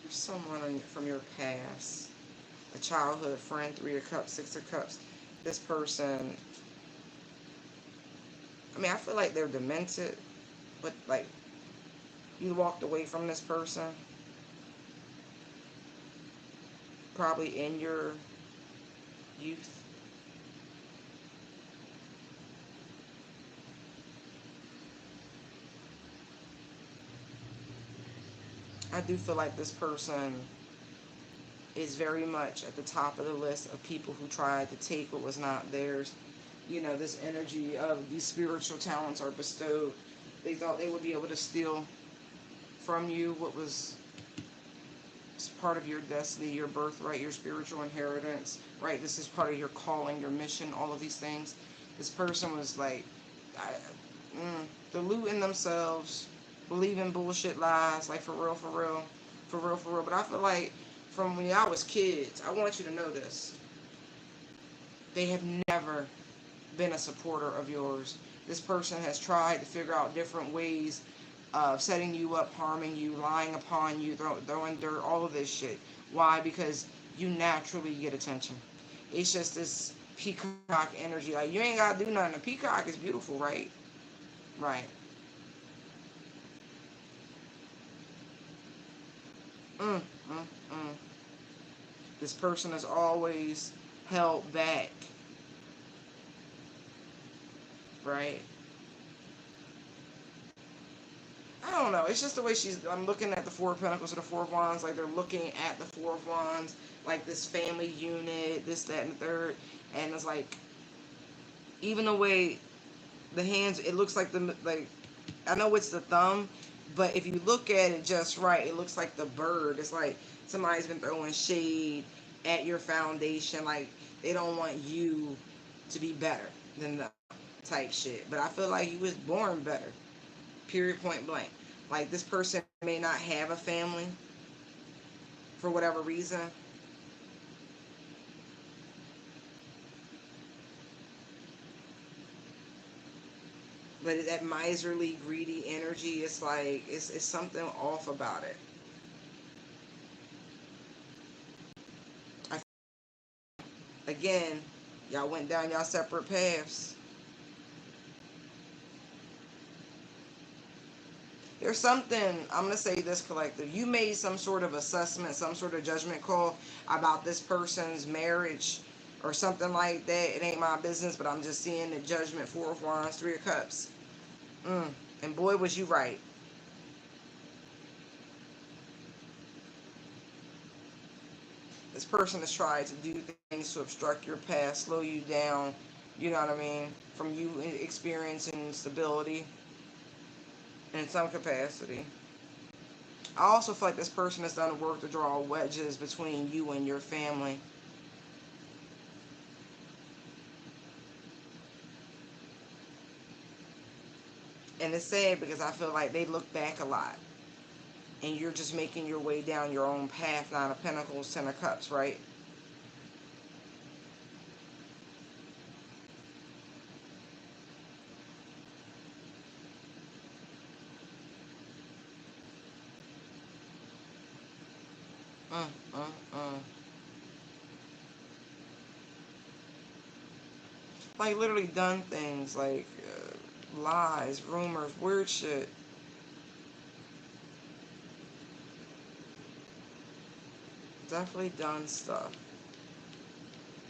There's someone from your past. A childhood friend, 3 of Cups, 6 of Cups. This person, I mean, I feel like they're demented, but like, you walked away from this person probably in your youth. I do feel like this person is very much at the top of the list of people who tried to take what was not theirs. You know, this energy of these spiritual talents are bestowed. They thought they would be able to steal from you what was part of your destiny, your birthright, your spiritual inheritance, right? This is part of your calling, your mission, all of these things. This person was like, I, deluding themselves, believing bullshit lies, like for real, for real, for real, for real. But I feel like from when y'all was kids, I want you to know this. They have never been a supporter of yours. This person has tried to figure out different ways of setting you up, harming you, lying upon you, throwing dirt, all of this shit. Why? Because you naturally get attention. It's just this peacock energy. Like, you ain't got to do nothing. A peacock is beautiful, right? Right. Mm, mm, mm. This person is always held back, right? I don't know. It's just the way I'm looking at the Four of Pentacles or the Four of Wands. Like, they're looking at the Four of Wands, like this family unit, this, that, and the third. And it's like, even the way the hands, it looks like like, I know it's the thumb, but if you look at it just right, it looks like the bird. It's like somebody's been throwing shade at your foundation. Like, they don't want you to be better than them type shit. But I feel like you was born better. Period, point blank. Like, this person may not have a family for whatever reason. But that miserly, greedy energy, it's like, it's something off about it. I, again, y'all went down y'all separate paths. There's something, I'm going to say this, collective. You made some sort of assessment, some sort of judgment call about this person's marriage or something like that. It ain't my business, but I'm just seeing the judgment. Four of Wands, Three of Cups. And boy, was you right. This person has tried to do things to obstruct your path, slow you down, you know what I mean, from you experiencing stability in some capacity. I also feel like this person has done work to draw wedges between you and your family. And it's sad because I feel like they look back a lot. And you're just making your way down your own path. Nine of Pentacles, Ten of Cups, right? Mm, mm, mm. Like, literally done things like lies, rumors, weird shit. Definitely done stuff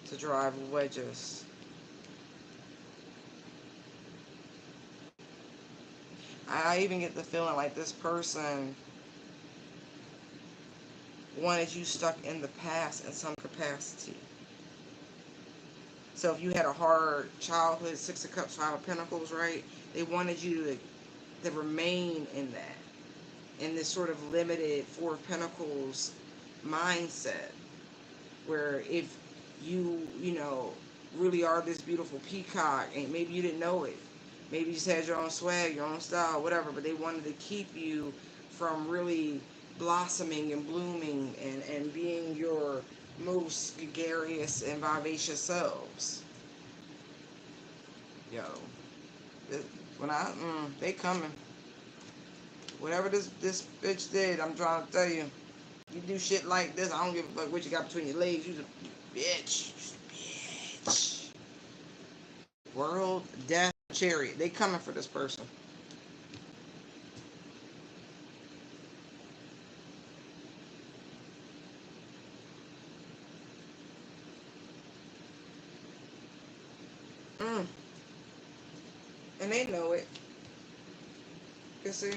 to drive wedges. I even get the feeling like this person wanted you stuck in the past in some capacity. So if you had a hard childhood, Six of Cups, Five of Pentacles, right? They wanted you to remain in that, in this sort of limited Four of Pentacles mindset, where if you know, really are this beautiful peacock, and maybe you didn't know it, maybe you just had your own swag, your own style, whatever, but they wanted to keep you from really blossoming and blooming and being your most gregarious and vivacious selves. Yo, when they coming. Whatever this bitch did, I'm trying to tell you. You do shit like this, I don't give a fuck what you got between your legs. You a bitch. Bitch. World, death, chariot. They coming for this person. Mm. And they know it. You see?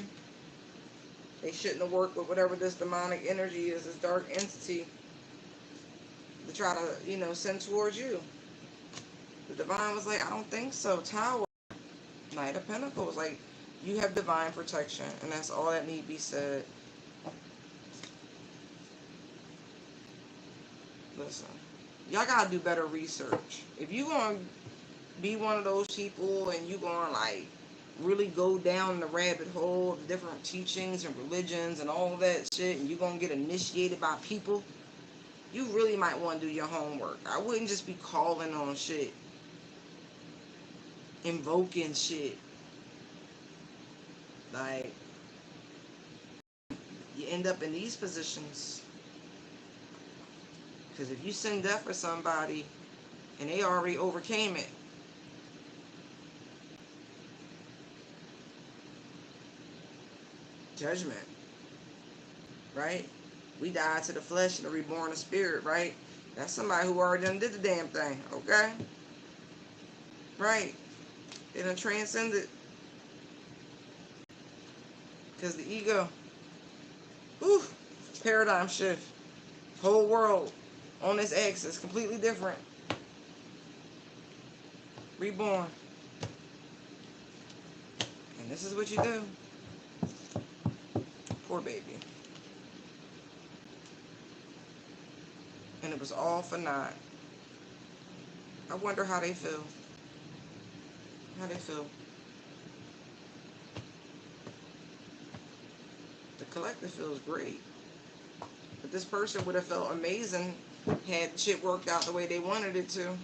They shouldn't have worked with whatever this demonic energy is, this dark entity, to try to, you know, send towards you. The divine was like, I don't think so. Tower, Knight of Pentacles. Like, you have divine protection, and that's all that need be said. Listen, y'all gotta do better research. If you gonna be one of those people and you gonna, like, really go down the rabbit hole of different teachings and religions and all that shit, and you're gonna get initiated by people, you really might want to do your homework. I wouldn't just be calling on shit, invoking shit. Like, you end up in these positions. Because if you send death for somebody and they already overcame it, judgment, right? We died to the flesh and are reborn of spirit, right? That's somebody who already done did the damn thing, okay? Right. They done transcended. Because the ego, whew, paradigm shift. Whole world on this axis, completely different. Reborn. And this is what you do. Poor baby. And it was all for naught. I wonder how they feel. How they feel. The collective feels great. But this person would have felt amazing had shit worked out the way they wanted it to.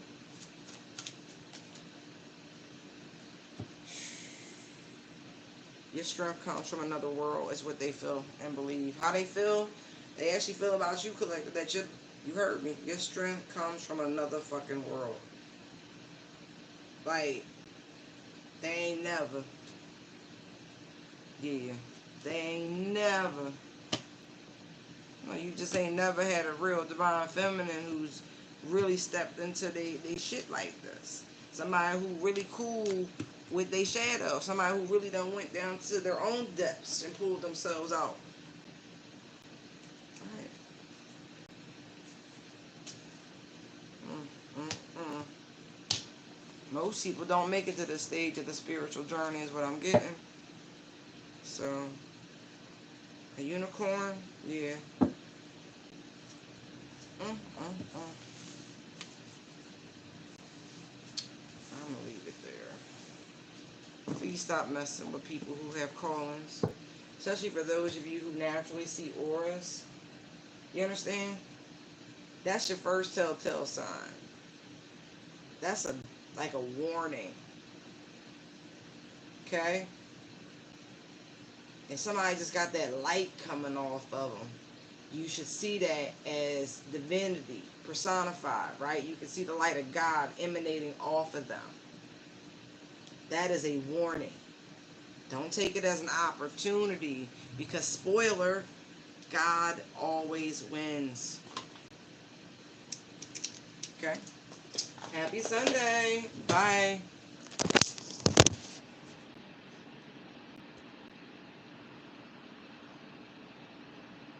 Your strength comes from another world is what they feel and believe. How they feel, they actually feel about you, collective, that you heard me. Your strength comes from another fucking world. Like, they ain't never. Yeah. They ain't never. No, you just ain't never had a real divine feminine who's really stepped into they shit like this. Somebody who really cool with their shadow. Somebody who really done went down to their own depths and pulled themselves out. Alright. Most people don't make it to the stage of the spiritual journey is what I'm getting. So, a unicorn, yeah. I'm gonna leave it there. Please stop messing with people who have callings. Especially for those of you who naturally see auras. You understand? That's your first telltale sign. That's like a warning. Okay? And somebody just got that light coming off of them. You should see that as divinity personified, right? You can see the light of God emanating off of them. That is a warning. Don't take it as an opportunity, because, spoiler, God always wins. Okay? Happy Sunday. Bye.